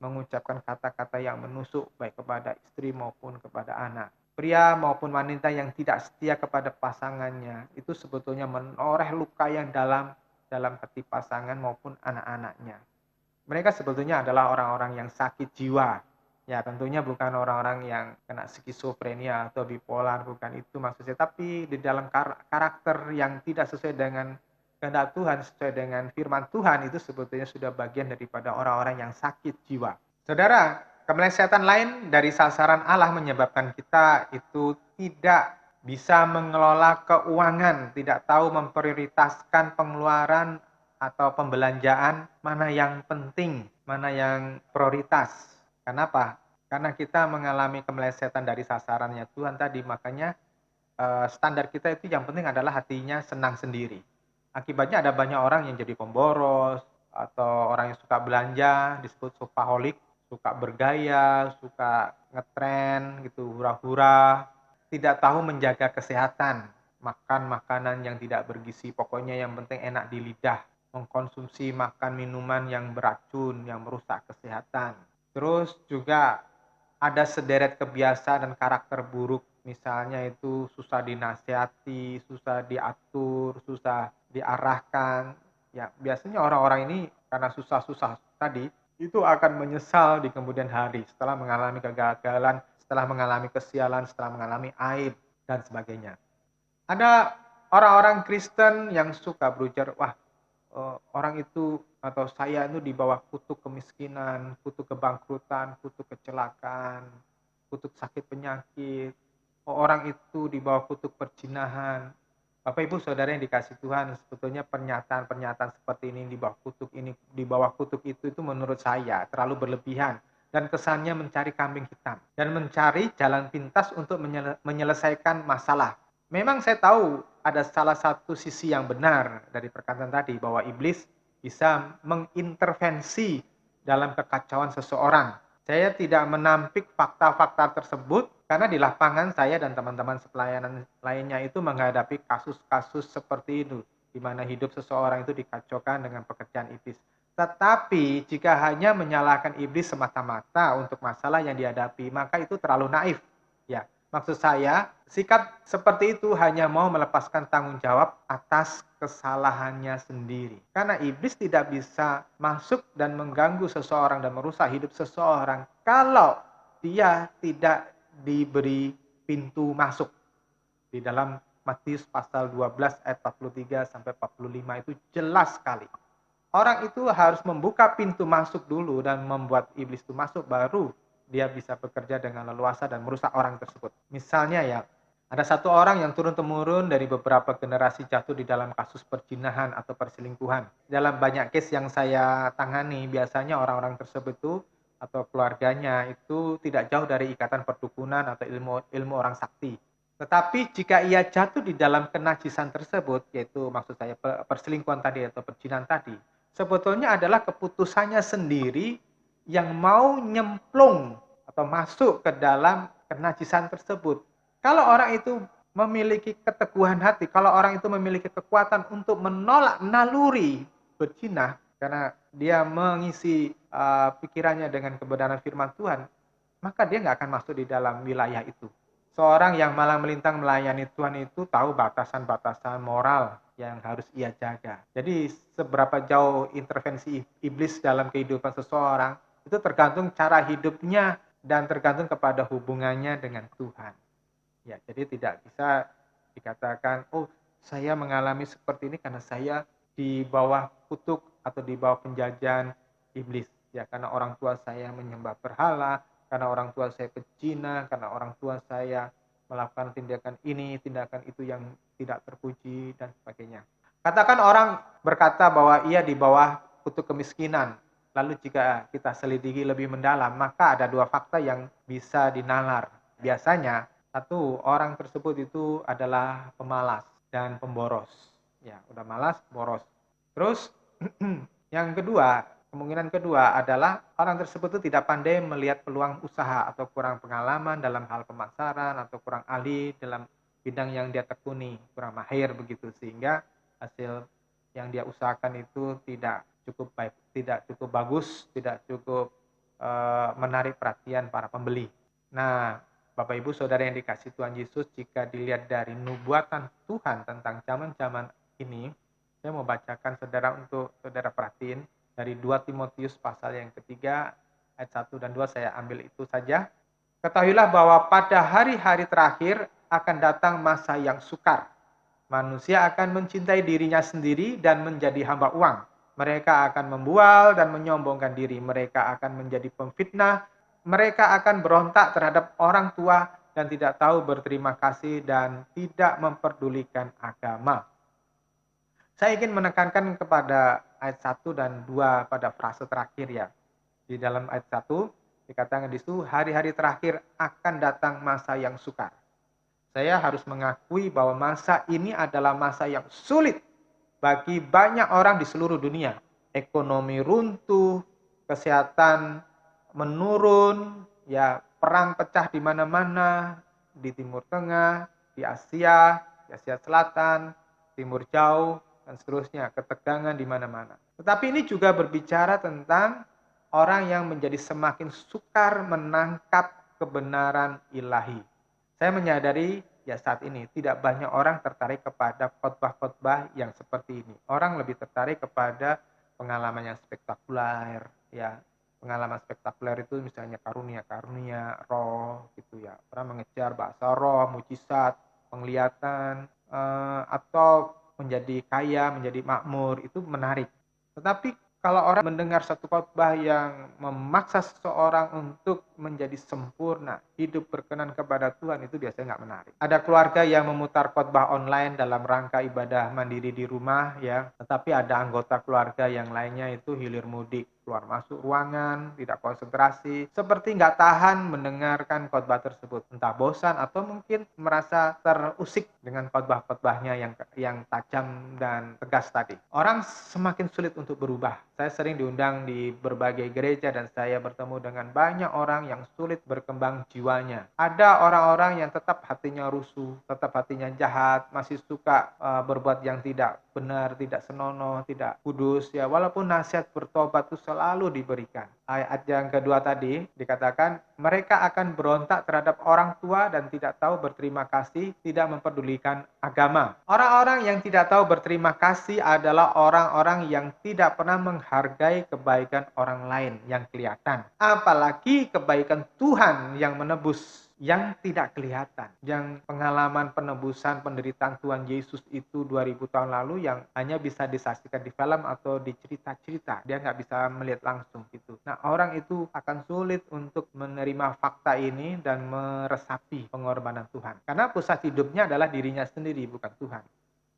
mengucapkan kata-kata yang menusuk baik kepada istri maupun kepada anak. Pria maupun wanita yang tidak setia kepada pasangannya itu sebetulnya menoreh luka yang dalam hati pasangan maupun anak-anaknya. Mereka sebetulnya adalah orang-orang yang sakit jiwa. Ya, tentunya bukan orang-orang yang kena skizofrenia atau bipolar, bukan itu maksudnya. Tapi di dalam karakter yang tidak sesuai dengan kehendak Tuhan, sesuai dengan firman Tuhan, itu sebetulnya sudah bagian daripada orang-orang yang sakit jiwa. Saudara, kemelesetan lain dari sasaran Allah menyebabkan kita itu tidak bisa mengelola keuangan, tidak tahu memprioritaskan pengeluaran atau pembelanjaan, mana yang penting, mana yang prioritas. Kenapa? Karena kita mengalami kemelesetan dari sasarannya Tuhan tadi, makanya standar kita itu yang penting adalah hatinya senang sendiri. Akibatnya ada banyak orang yang jadi pemboros, atau orang yang suka belanja, disebut shopaholic, suka bergaya, suka ngetren gitu, hura-hura, tidak tahu menjaga kesehatan, makan makanan yang tidak bergizi, pokoknya yang penting enak di lidah, mengkonsumsi makan minuman yang beracun, yang merusak kesehatan. Terus juga ada sederet kebiasaan dan karakter buruk, misalnya itu susah dinasihati, susah diatur, susah diarahkan. Ya, biasanya orang-orang ini karena susah-susah tadi itu akan menyesal di kemudian hari setelah mengalami kegagalan, setelah mengalami kesialan, setelah mengalami aib dan sebagainya. Ada orang-orang Kristen yang suka berujar, wah, orang itu atau saya itu di bawah kutuk kemiskinan, kutuk kebangkrutan, kutuk kecelakaan, kutuk sakit penyakit. Orang itu di bawah kutuk perjinahan. Bapak Ibu Saudara yang dikasih Tuhan, sebetulnya pernyataan-pernyataan seperti ini di bawah kutuk ini, di bawah kutuk itu menurut saya terlalu berlebihan dan kesannya mencari kambing hitam dan mencari jalan pintas untuk menyelesaikan masalah. Memang saya tahu ada salah satu sisi yang benar dari perkataan tadi, bahwa iblis bisa mengintervensi dalam kekacauan seseorang. Saya tidak menampik fakta-fakta tersebut karena di lapangan saya dan teman-teman sepelayanan lainnya itu menghadapi kasus-kasus seperti itu, di mana hidup seseorang itu dikacaukan dengan pekerjaan iblis. Tetapi jika hanya menyalahkan iblis semata-mata untuk masalah yang dihadapi, maka itu terlalu naif. Ya, maksud saya, sikap seperti itu hanya mau melepaskan tanggung jawab atas kesalahannya sendiri. Karena iblis tidak bisa masuk dan mengganggu seseorang dan merusak hidup seseorang kalau dia tidak diberi pintu masuk. Di dalam Matius pasal 12 ayat 43 sampai 45 itu jelas sekali. Orang itu harus membuka pintu masuk dulu dan membuat iblis itu masuk, baru dia bisa bekerja dengan leluasa dan merusak orang tersebut. Misalnya ya, ada satu orang yang turun-temurun dari beberapa generasi jatuh di dalam kasus perzinahan atau perselingkuhan. Dalam banyak case yang saya tangani, biasanya orang-orang tersebut itu atau keluarganya itu tidak jauh dari ikatan perdukunan atau ilmu orang sakti. Tetapi jika ia jatuh di dalam kenajisan tersebut, yaitu maksud saya perselingkuhan tadi atau perzinahan tadi, sebetulnya adalah keputusannya sendiri yang mau nyemplung atau masuk ke dalam kenajisan tersebut. Kalau orang itu memiliki keteguhan hati, kalau orang itu memiliki kekuatan untuk menolak naluri berzina, karena dia mengisi pikirannya dengan kebenaran firman Tuhan, maka dia nggak akan masuk di dalam wilayah itu. Seorang yang malang melintang melayani Tuhan itu tahu batasan-batasan moral yang harus ia jaga. Jadi seberapa jauh intervensi iblis dalam kehidupan seseorang itu tergantung cara hidupnya dan tergantung kepada hubungannya dengan Tuhan. Ya, jadi tidak bisa dikatakan, oh saya mengalami seperti ini karena saya di bawah kutuk atau di bawah penjajahan iblis. Ya, karena orang tua saya menyembah berhala, karena orang tua saya pezina, karena orang tua saya melakukan tindakan ini, tindakan itu yang tidak terpuji, dan sebagainya. Katakan orang berkata bahwa ia di bawah kutuk kemiskinan. Lalu jika kita selidiki lebih mendalam, maka ada dua fakta yang bisa dinalar. Biasanya, satu, orang tersebut itu adalah pemalas dan pemboros. Ya, udah malas, boros. Terus, Yang kedua, kemungkinan kedua adalah orang tersebut itu tidak pandai melihat peluang usaha atau kurang pengalaman dalam hal pemasaran atau kurang ahli dalam bidang yang dia tekuni, kurang mahir begitu sehingga hasil yang dia usahakan itu tidak cukup baik, tidak cukup bagus, tidak cukup menarik perhatian para pembeli. Nah, Bapak Ibu Saudara yang dikasih Tuhan Yesus, jika dilihat dari nubuatan Tuhan tentang zaman-zaman ini, saya mau bacakan saudara untuk saudara perhatiin dari 2 Timotius pasal yang ketiga ayat 1 dan 2 saya ambil itu saja. Ketahuilah bahwa pada hari-hari terakhir akan datang masa yang sukar. Manusia akan mencintai dirinya sendiri dan menjadi hamba uang. Mereka akan membual dan menyombongkan diri. Mereka akan menjadi pemfitnah. Mereka akan berontak terhadap orang tua dan tidak tahu berterima kasih dan tidak memperdulikan agama. Saya ingin menekankan kepada ayat 1 dan 2 pada frase terakhir ya. Di dalam ayat 1 dikatakan di situ hari-hari terakhir akan datang masa yang sukar. Saya harus mengakui bahwa masa ini adalah masa yang sulit bagi banyak orang di seluruh dunia. Ekonomi runtuh, kesehatan menurun, ya perang pecah di mana-mana, di Timur Tengah, di Asia Selatan, Timur Jauh, dan seterusnya, ketegangan di mana-mana. Tetapi ini juga berbicara tentang orang yang menjadi semakin sukar menangkap kebenaran ilahi. Saya menyadari ya saat ini tidak banyak orang tertarik kepada khotbah-khotbah yang seperti ini. Orang lebih tertarik kepada pengalaman yang spektakuler, ya. Pengalaman spektakuler itu misalnya karunia-karunia roh gitu ya. Orang mengejar bahasa roh, mujizat, penglihatan, atau menjadi kaya, menjadi makmur, itu menarik. Tetapi kalau orang mendengar satu khotbah yang memaksa seseorang untuk menjadi sempurna, hidup berkenan kepada Tuhan, itu biasanya nggak menarik. Ada keluarga yang memutar khotbah online dalam rangka ibadah mandiri di rumah, ya. Tetapi ada anggota keluarga yang lainnya itu hilir mudik, keluar masuk ruangan, tidak konsentrasi, seperti nggak tahan mendengarkan khotbah tersebut. Entah bosan atau mungkin merasa terusik dengan khotbah-khotbahnya yang tajam dan tegas tadi. Orang semakin sulit untuk berubah. Saya sering diundang di berbagai gereja dan saya bertemu dengan banyak orang yang sulit berkembang jiwanya. Ada orang-orang yang tetap hatinya rusuh, tetap hatinya jahat, masih suka berbuat yang tidak benar, tidak senonoh, tidak kudus ya. Walaupun nasihat bertobat itu selalu diberikan. Ayat yang kedua tadi dikatakan mereka akan berontak terhadap orang tua dan tidak tahu berterima kasih, tidak memperdulikan agama. Orang-orang yang tidak tahu berterima kasih adalah orang-orang yang tidak pernah menghargai kebaikan orang lain yang kelihatan. Apalagi kebaikan Tuhan yang menebus yang tidak kelihatan. Yang pengalaman penebusan penderitaan Tuhan Yesus itu 2000 tahun lalu yang hanya bisa disaksikan di film atau di cerita-cerita. Dia nggak bisa melihat langsung gitu. Nah, orang itu akan sulit untuk menerima fakta ini dan meresapi pengorbanan Tuhan. Karena pusat hidupnya adalah dirinya sendiri, bukan Tuhan.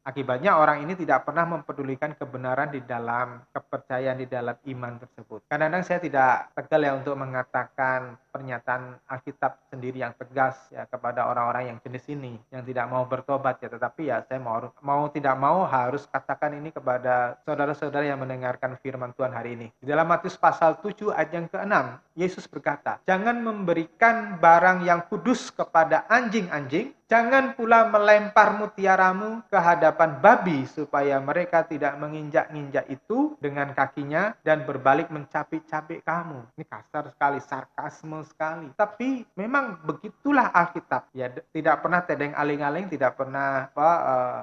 Akibatnya orang ini tidak pernah mempedulikan kebenaran di dalam kepercayaan di dalam iman tersebut. Kadang-kadang saya tidak tegal ya untuk mengatakan pernyataan Alkitab sendiri yang tegas ya kepada orang-orang yang jenis ini, yang tidak mau bertobat ya. Tetapi ya saya mau tidak mau harus katakan ini kepada saudara-saudara yang mendengarkan firman Tuhan hari ini. Di dalam Matius pasal 7 ayat yang ke-6, Yesus berkata, "Jangan memberikan barang yang kudus kepada anjing-anjing, jangan pula melempar mutiaramu ke hadapan babi supaya mereka tidak menginjak-injak itu dengan kakinya dan berbalik mencapik-capik kamu." Ini kasar sekali, sarkasme sekali. Tapi memang begitulah Alkitab. Ya, tidak pernah tedeng aling-aling, tidak pernah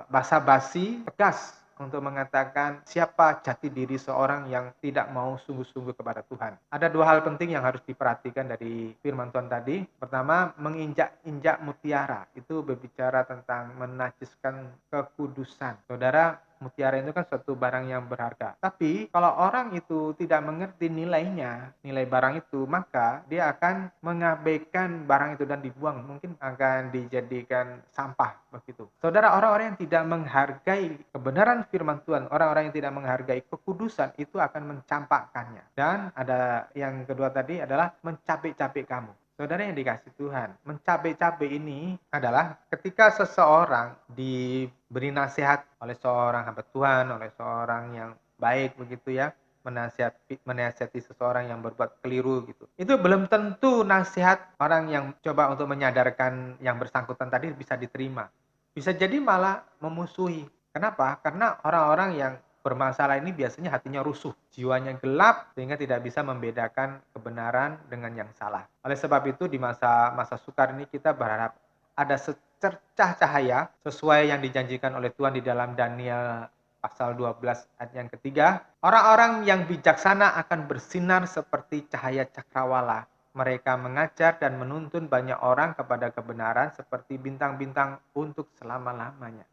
basa-basi, tegas untuk mengatakan siapa jati diri seorang yang tidak mau sungguh-sungguh kepada Tuhan. Ada dua hal penting yang harus diperhatikan dari firman Tuhan tadi. Pertama, menginjak-injak mutiara. Itu berbicara tentang menajiskan kekudusan. Saudara, mutiara itu kan suatu barang yang berharga. Tapi kalau orang itu tidak mengerti nilainya, nilai barang itu, maka dia akan mengabaikan barang itu dan dibuang. Mungkin akan dijadikan sampah begitu. Saudara, orang-orang yang tidak menghargai kebenaran firman Tuhan, orang-orang yang tidak menghargai kekudusan itu akan mencampakkannya. Dan ada yang kedua tadi adalah mencapik-capik kamu. Saudara yang dikasih Tuhan, mencapik-capik ini adalah ketika seseorang diberi nasihat oleh seorang hamba Tuhan, oleh seorang yang baik begitu ya, menasihati seseorang yang berbuat keliru gitu. Itu belum tentu nasihat orang yang coba untuk menyadarkan yang bersangkutan tadi bisa diterima. Bisa jadi malah memusuhi. Kenapa? Karena orang-orang yang bermasalah ini biasanya hatinya rusuh, jiwanya gelap sehingga tidak bisa membedakan kebenaran dengan yang salah. Oleh sebab itu di masa sukar ini kita berharap ada secercah cahaya sesuai yang dijanjikan oleh Tuhan di dalam Daniel pasal 12 ayat yang ketiga. Orang-orang yang bijaksana akan bersinar seperti cahaya cakrawala. Mereka mengajar dan menuntun banyak orang kepada kebenaran seperti bintang-bintang untuk selama-lamanya.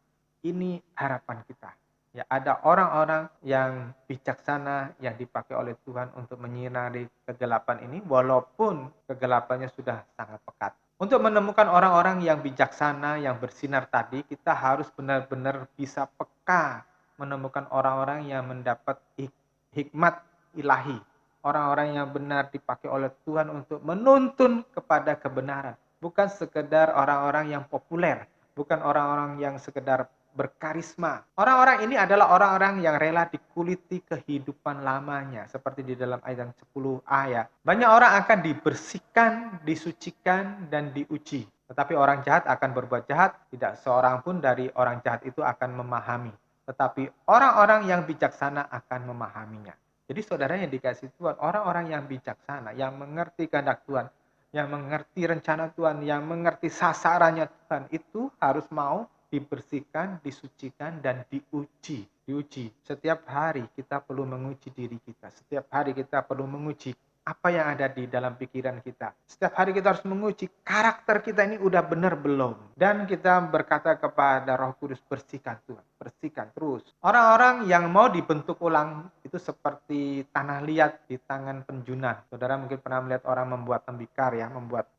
Ini harapan kita. Ya, ada orang-orang yang bijaksana yang dipakai oleh Tuhan untuk menyinari kegelapan ini walaupun kegelapannya sudah sangat pekat. Untuk menemukan orang-orang yang bijaksana, yang bersinar tadi, kita harus benar-benar bisa peka menemukan orang-orang yang mendapat hikmat ilahi. Orang-orang yang benar dipakai oleh Tuhan untuk menuntun kepada kebenaran. Bukan sekedar orang-orang yang populer, bukan orang-orang yang sekedar berkarisma. Orang-orang ini adalah orang-orang yang rela dikuliti kehidupan lamanya. Seperti di dalam ayat yang 10a ya. Banyak orang akan dibersihkan, disucikan, dan diuji. Tetapi orang jahat akan berbuat jahat. Tidak seorang pun dari orang jahat itu akan memahami. Tetapi orang-orang yang bijaksana akan memahaminya. Jadi saudara yang dikasih Tuhan, orang-orang yang bijaksana, yang mengerti kehendak Tuhan, yang mengerti rencana Tuhan, yang mengerti sasarannya Tuhan, itu harus mau dibersihkan, disucikan, dan diuji. Setiap hari kita perlu menguji diri kita. Setiap hari kita perlu menguji apa yang ada di dalam pikiran kita. Setiap hari kita harus menguji karakter kita ini udah benar belum. Dan kita berkata kepada Roh Kudus, bersihkan Tuhan, bersihkan terus. Orang-orang yang mau dibentuk ulang itu seperti tanah liat di tangan penjuna. Saudara mungkin pernah melihat orang membuat tembikar ya, membuat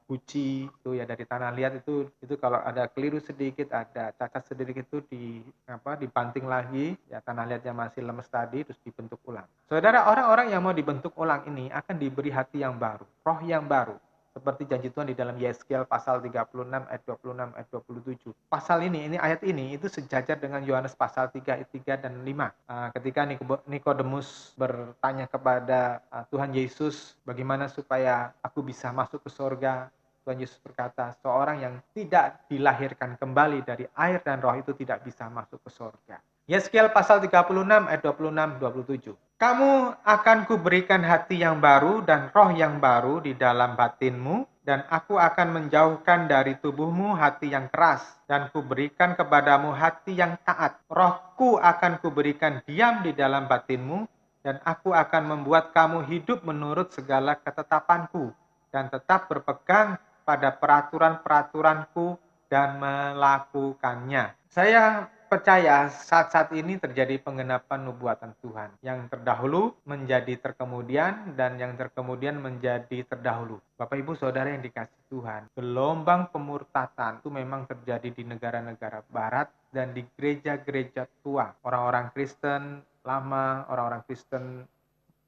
guci itu ya dari tanah liat itu kalau ada keliru sedikit, ada cacat sedikit itu dibanting lagi ya, tanah liatnya masih lemes tadi terus dibentuk ulang. Saudara, orang-orang yang mau dibentuk ulang ini akan diberi hati yang baru, roh yang baru. Seperti janji Tuhan di dalam Yeskiel pasal 36 ayat 26 ayat 27. Pasal ini ayat ini itu sejajar dengan Yohanes pasal 3 ayat 3 dan 5. Ketika Nikodemus bertanya kepada Tuhan Yesus, bagaimana supaya aku bisa masuk ke surga? Tuhan Yesus berkata, seorang yang tidak dilahirkan kembali dari air dan roh itu tidak bisa masuk ke surga. Yeskiel pasal 36 ayat 26-27. Kamu akan kuberikan hati yang baru dan roh yang baru di dalam batinmu, dan aku akan menjauhkan dari tubuhmu hati yang keras, dan kuberikan kepadamu hati yang taat. Rohku akan kuberikan diam di dalam batinmu, dan aku akan membuat kamu hidup menurut segala ketetapanku, dan tetap berpegang pada peraturan-peraturanku dan melakukannya. Saya percaya saat-saat ini terjadi penggenapan nubuatan Tuhan. Yang terdahulu menjadi terkemudian dan yang terkemudian menjadi terdahulu. Bapak Ibu Saudara yang dikasih Tuhan, gelombang pemurtatan itu memang terjadi di negara-negara barat dan di gereja-gereja tua. Orang-orang Kristen lama, orang-orang Kristen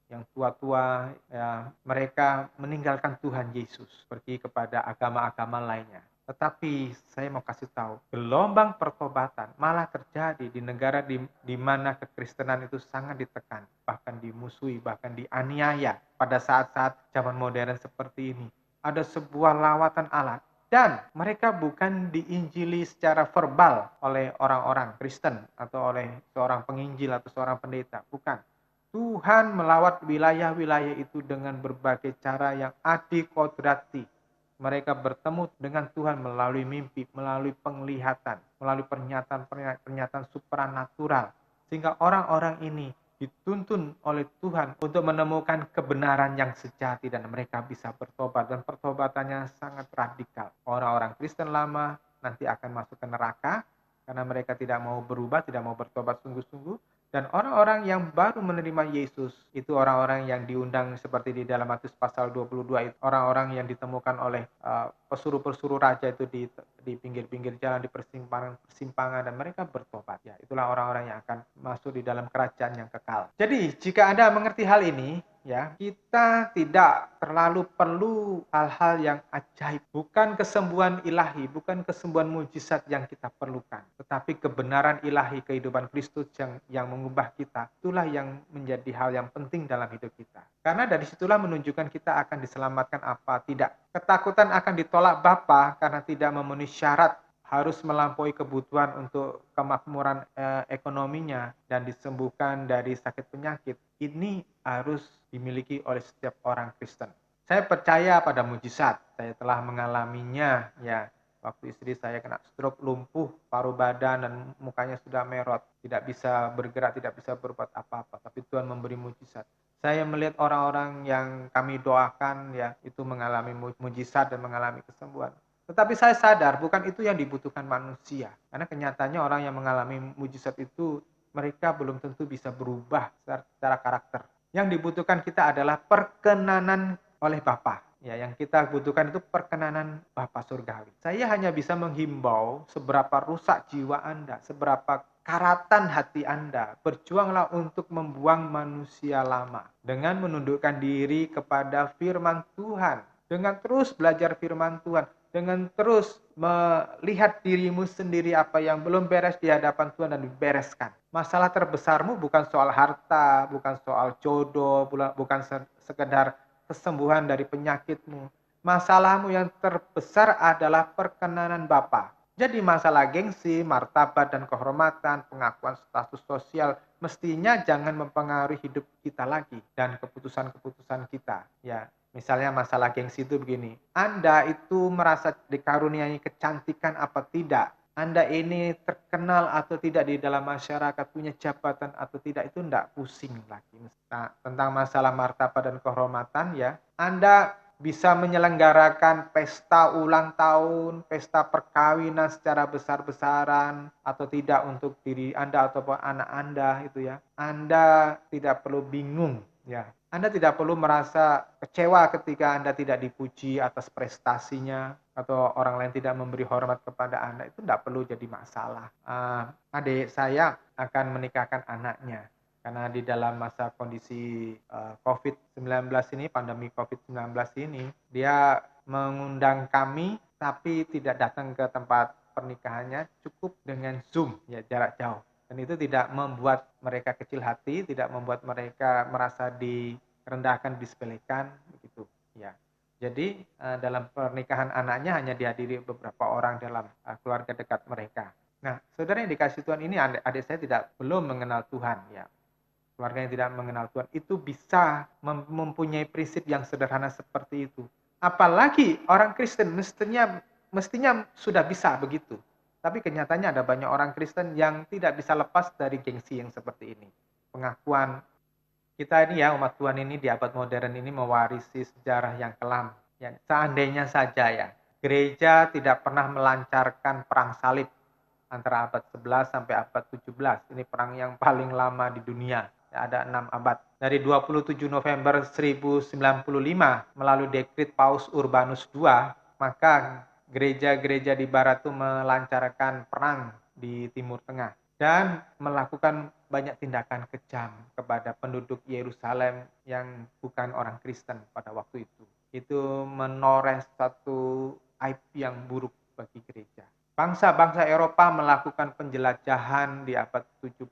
yang tua-tua, ya, mereka meninggalkan Tuhan Yesus, pergi kepada agama-agama lainnya. Tetapi saya mau kasih tahu, gelombang pertobatan malah terjadi di negara di mana kekristenan itu sangat ditekan, bahkan dimusuhi, bahkan dianiaya pada saat-saat zaman modern seperti ini. Ada sebuah lawatan Allah, dan mereka bukan diinjili secara verbal oleh orang-orang Kristen atau oleh seorang penginjil atau seorang pendeta, bukan. Tuhan melawat wilayah-wilayah itu dengan berbagai cara yang adikodrati. Mereka bertemu dengan Tuhan melalui mimpi, melalui penglihatan, melalui pernyataan supranatural. Sehingga orang-orang ini dituntun oleh Tuhan untuk menemukan kebenaran yang sejati dan mereka bisa bertobat. Dan pertobatannya sangat radikal. Orang-orang Kristen lama nanti akan masuk ke neraka karena mereka tidak mau berubah, tidak mau bertobat sungguh-sungguh. Dan orang-orang yang baru menerima Yesus, itu orang-orang yang diundang seperti di dalam Matius pasal 22, itu orang-orang yang ditemukan oleh pesuruh-pesuruh raja itu di pinggir-pinggir jalan, di persimpangan, dan mereka bertobat. Ya, itulah orang-orang yang akan masuk di dalam kerajaan yang kekal. Jadi, jika Anda mengerti hal ini, ya, kita tidak terlalu perlu hal-hal yang ajaib. Bukan kesembuhan ilahi, bukan kesembuhan mujizat yang kita perlukan. Tetapi kebenaran ilahi kehidupan Kristus yang mengubah kita, itulah yang menjadi hal yang penting dalam hidup kita. Karena dari situlah menunjukkan kita akan diselamatkan apa tidak. Ketakutan akan ditolak Bapa karena tidak memenuhi syarat harus melampaui kebutuhan untuk kemakmuran ekonominya dan disembuhkan dari sakit penyakit. Ini harus dimiliki oleh setiap orang Kristen. Saya percaya pada mujizat. Saya telah mengalaminya, ya. Waktu istri saya kena stroke, lumpuh paruh badan dan mukanya sudah merot, tidak bisa bergerak, tidak bisa berbuat apa-apa. Tapi Tuhan memberi mujizat. Saya melihat orang-orang yang kami doakan, ya, itu mengalami mujizat dan mengalami kesembuhan. Tetapi saya sadar bukan itu yang dibutuhkan manusia. Karena kenyataannya orang yang mengalami mujizat itu mereka belum tentu bisa berubah secara karakter. Yang dibutuhkan kita adalah perkenanan oleh Bapa. Ya, yang kita butuhkan itu perkenanan Bapa surgawi. Saya hanya bisa menghimbau seberapa rusak jiwa Anda, seberapa karatan hati Anda. Berjuanglah untuk membuang manusia lama dengan menundukkan diri kepada firman Tuhan. Dengan terus belajar firman Tuhan, dengan terus melihat dirimu sendiri apa yang belum beres di hadapan Tuhan dan dibereskan. Masalah terbesarmu bukan soal harta, bukan soal jodoh, bukan sekedar kesembuhan dari penyakitmu. Masalahmu yang terbesar adalah perkenanan Bapa. Jadi masalah gengsi, martabat dan kehormatan, pengakuan status sosial mestinya jangan mempengaruhi hidup kita lagi dan keputusan-keputusan kita. Ya, misalnya masalah gengsi itu begini, Anda itu merasa dikaruniai kecantikan apa tidak? Anda ini terkenal atau tidak di dalam masyarakat, punya jabatan atau tidak, itu enggak pusing lagi. Nah, tentang masalah martabat dan kehormatan, ya, Anda bisa menyelenggarakan pesta ulang tahun, pesta perkawinan secara besar-besaran atau tidak untuk diri Anda atau anak Anda itu, ya. Anda tidak perlu bingung, ya. Anda tidak perlu merasa kecewa ketika Anda tidak dipuji atas prestasinya atau orang lain tidak memberi hormat kepada Anda. Itu tidak perlu jadi masalah. Adik saya akan menikahkan anaknya. Karena di dalam masa kondisi COVID-19 ini, pandemi COVID-19 ini, dia mengundang kami tapi tidak datang ke tempat pernikahannya, cukup dengan Zoom, ya, jarak jauh. Dan itu tidak membuat mereka kecil hati, tidak membuat mereka merasa direndahkan, disepelekan, begitu, ya. Jadi dalam pernikahan anaknya hanya dihadiri beberapa orang dalam keluarga dekat mereka. Nah, saudara yang dikasih Tuhan, ini adik saya belum mengenal Tuhan, ya. Keluarga yang tidak mengenal Tuhan itu bisa mempunyai prinsip yang sederhana seperti itu. Apalagi orang Kristen mestinya sudah bisa begitu. Tapi kenyataannya ada banyak orang Kristen yang tidak bisa lepas dari gengsi yang seperti ini. Pengakuan kita ini, ya, umat Tuhan ini di abad modern ini mewarisi sejarah yang kelam. Ya, seandainya saja, ya, gereja tidak pernah melancarkan perang salib antara abad 11 sampai abad 17. Ini perang yang paling lama di dunia. Ya, ada 6 abad. Dari 27 November 1095 melalui dekrit Paus Urbanus II, maka gereja-gereja di barat itu melancarkan perang di Timur Tengah dan melakukan banyak tindakan kejam kepada penduduk Yerusalem yang bukan orang Kristen pada waktu itu. Itu menoreh satu aib yang buruk bagi gereja. Bangsa-bangsa Eropa melakukan penjelajahan di abad 17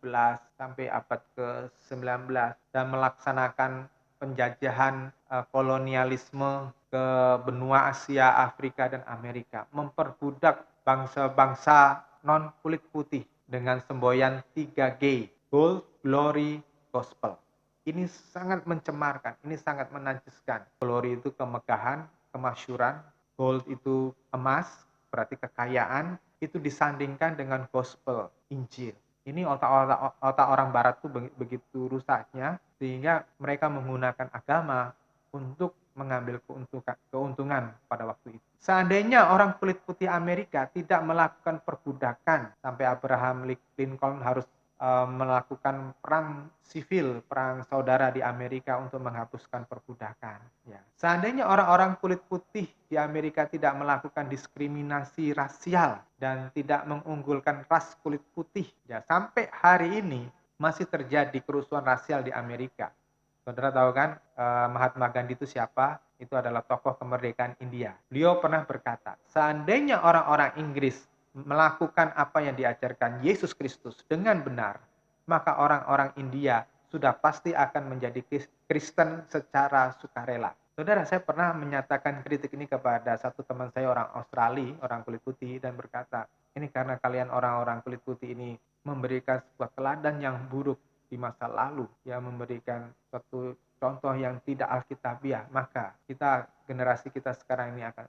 sampai abad ke-19 dan melaksanakan penjajahan kolonialisme ke benua Asia, Afrika, dan Amerika. Memperbudak bangsa-bangsa non-kulit putih dengan semboyan 3G, Gold, Glory, Gospel. Ini sangat mencemarkan, ini sangat menajiskan. Glory itu kemegahan, kemasyuran, gold itu emas, berarti kekayaan, itu disandingkan dengan gospel, Injil. Ini otak orang barat tuh begitu rusaknya, sehingga mereka menggunakan agama untuk mengambil keuntungan pada waktu itu. Seandainya orang kulit putih Amerika tidak melakukan perbudakan, sampai Abraham Lincoln harus melakukan perang sivil, perang saudara di Amerika untuk menghapuskan perbudakan. Ya. Seandainya orang-orang kulit putih di Amerika tidak melakukan diskriminasi rasial dan tidak mengunggulkan ras kulit putih, ya, sampai hari ini masih terjadi kerusuhan rasial di Amerika. Saudara tahu kan Mahatma Gandhi itu siapa? Itu adalah tokoh kemerdekaan India. Beliau pernah berkata, seandainya orang-orang Inggris melakukan apa yang diajarkan Yesus Kristus dengan benar, maka orang-orang India sudah pasti akan menjadi Kristen secara sukarela. Saudara, saya pernah menyatakan kritik ini kepada satu teman saya orang Australia, orang kulit putih, dan berkata, ini karena kalian orang-orang kulit putih ini memberikan sebuah teladan yang buruk di masa lalu, yang memberikan suatu contoh yang tidak alkitabiah, maka generasi kita sekarang ini akan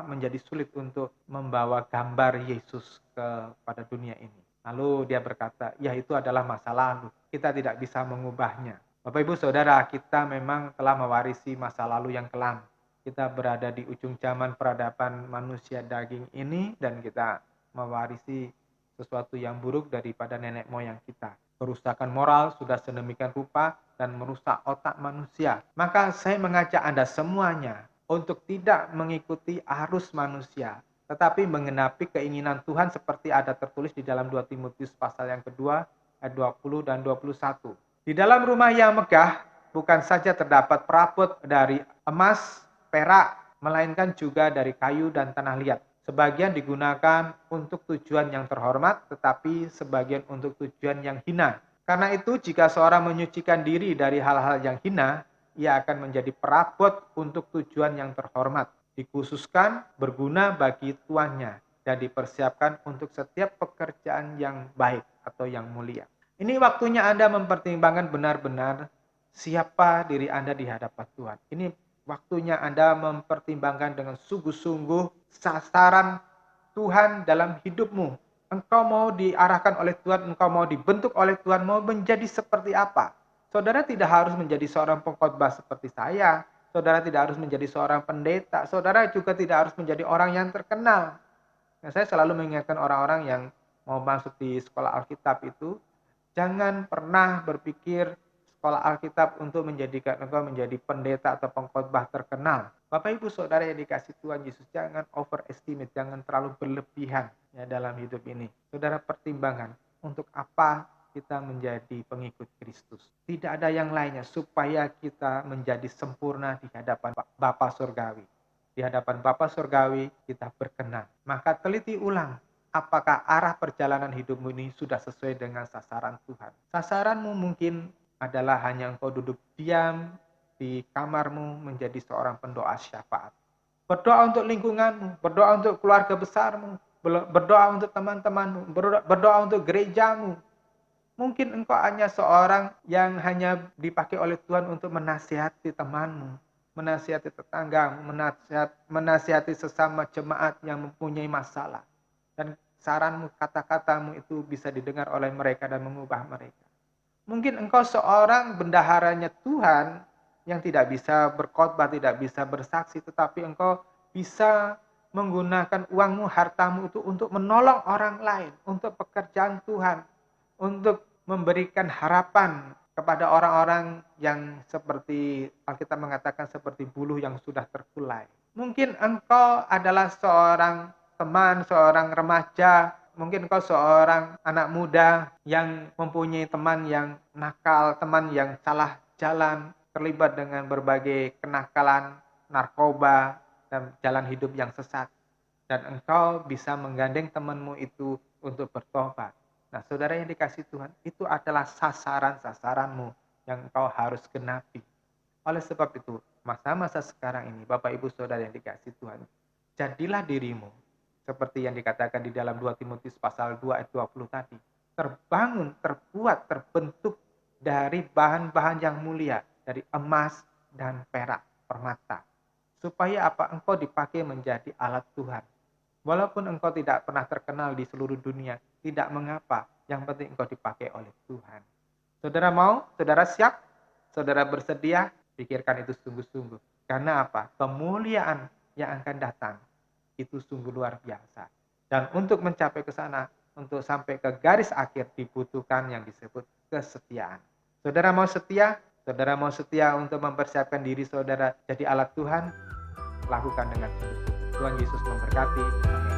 menjadi sulit untuk membawa gambar Yesus kepada dunia ini. Lalu dia berkata, ya itu adalah masa lalu, kita tidak bisa mengubahnya. Bapak Ibu Saudara, kita memang telah mewarisi masa lalu yang kelam. Kita berada di ujung zaman peradaban manusia daging ini, dan kita mewarisi sesuatu yang buruk daripada nenek moyang kita. Kerusakan moral sudah sedemikian rupa dan merusak otak manusia. Maka saya mengajak Anda semuanya untuk tidak mengikuti arus manusia, tetapi mengenapi keinginan Tuhan seperti ada tertulis di dalam 2 Timotius pasal yang kedua ayat 20 dan 21. Di dalam rumah yang megah bukan saja terdapat perabot dari emas, perak, melainkan juga dari kayu dan tanah liat. Sebagian digunakan untuk tujuan yang terhormat, tetapi sebagian untuk tujuan yang hina. Karena itu, jika seorang menyucikan diri dari hal-hal yang hina, ia akan menjadi perabot untuk tujuan yang terhormat, dikhususkan berguna bagi tuannya, dan dipersiapkan untuk setiap pekerjaan yang baik atau yang mulia. Ini waktunya Anda mempertimbangkan benar-benar siapa diri Anda di hadapan Tuhan. Ini waktunya Anda mempertimbangkan dengan sungguh-sungguh sasaran Tuhan dalam hidupmu. Engkau mau diarahkan oleh Tuhan, engkau mau dibentuk oleh Tuhan, mau menjadi seperti apa? Saudara tidak harus menjadi seorang pengkhotbah seperti saya. Saudara tidak harus menjadi seorang pendeta. Saudara juga tidak harus menjadi orang yang terkenal. Nah, saya selalu mengingatkan orang-orang yang mau masuk di sekolah Alkitab itu, jangan pernah berpikir sekolah Alkitab untuk menjadikan engkau menjadi pendeta atau pengkhotbah terkenal. Bapak Ibu Saudara yang dikasih Tuhan Yesus, jangan overestimate, jangan terlalu berlebihan ya dalam hidup ini. Saudara pertimbangkan untuk apa kita menjadi pengikut Kristus. Tidak ada yang lainnya supaya kita menjadi sempurna di hadapan Bapa Surgawi. Di hadapan Bapa Surgawi kita berkenan. Maka teliti ulang, apakah arah perjalanan hidupmu ini sudah sesuai dengan sasaran Tuhan. Sasaranmu mungkin adalah hanya engkau duduk diam di kamarmu menjadi seorang pendoa syafaat. Berdoa untuk lingkunganmu, berdoa untuk keluarga besarmu, berdoa untuk teman-temanmu, berdoa untuk gerejamu. Mungkin engkau hanya seorang yang hanya dipakai oleh Tuhan untuk menasihati temanmu, menasihati tetanggamu, menasihati sesama jemaat yang mempunyai masalah. Dan saranmu, kata-katamu itu bisa didengar oleh mereka dan mengubah mereka. Mungkin engkau seorang bendaharanya Tuhan yang tidak bisa berkhotbah, tidak bisa bersaksi, tetapi engkau bisa menggunakan uangmu, hartamu itu untuk menolong orang lain, untuk pekerjaan Tuhan, untuk memberikan harapan kepada orang-orang yang seperti Alkitab mengatakan seperti buluh yang sudah terkulai. Mungkin engkau adalah seorang teman, seorang remaja, mungkin engkau seorang anak muda yang mempunyai teman yang nakal, teman yang salah jalan, terlibat dengan berbagai kenakalan, narkoba, dan jalan hidup yang sesat. Dan engkau bisa menggandeng temanmu itu untuk bertobat. Nah, saudara yang dikasih Tuhan, itu adalah sasaran-sasaranmu yang engkau harus genapi. Oleh sebab itu, masa-masa sekarang ini, Bapak Ibu Saudara yang dikasih Tuhan, jadilah dirimu seperti yang dikatakan di dalam 2 Timotius pasal 2 ayat 20 tadi. Terbangun, terbuat, terbentuk dari bahan-bahan yang mulia, dari emas dan perak, permata. Supaya apa? Engkau dipakai menjadi alat Tuhan. Walaupun engkau tidak pernah terkenal di seluruh dunia, tidak mengapa. Yang penting engkau dipakai oleh Tuhan. Saudara mau? Saudara siap? Saudara bersedia? Pikirkan itu sungguh-sungguh. Karena apa? Kemuliaan yang akan datang itu sungguh luar biasa. Dan untuk mencapai ke sana, untuk sampai ke garis akhir dibutuhkan yang disebut kesetiaan. Saudara mau setia? Saudara mau setia untuk mempersiapkan diri saudara jadi alat Tuhan? Lakukan dengan sungguh. Tuhan Yesus memberkati. Amin.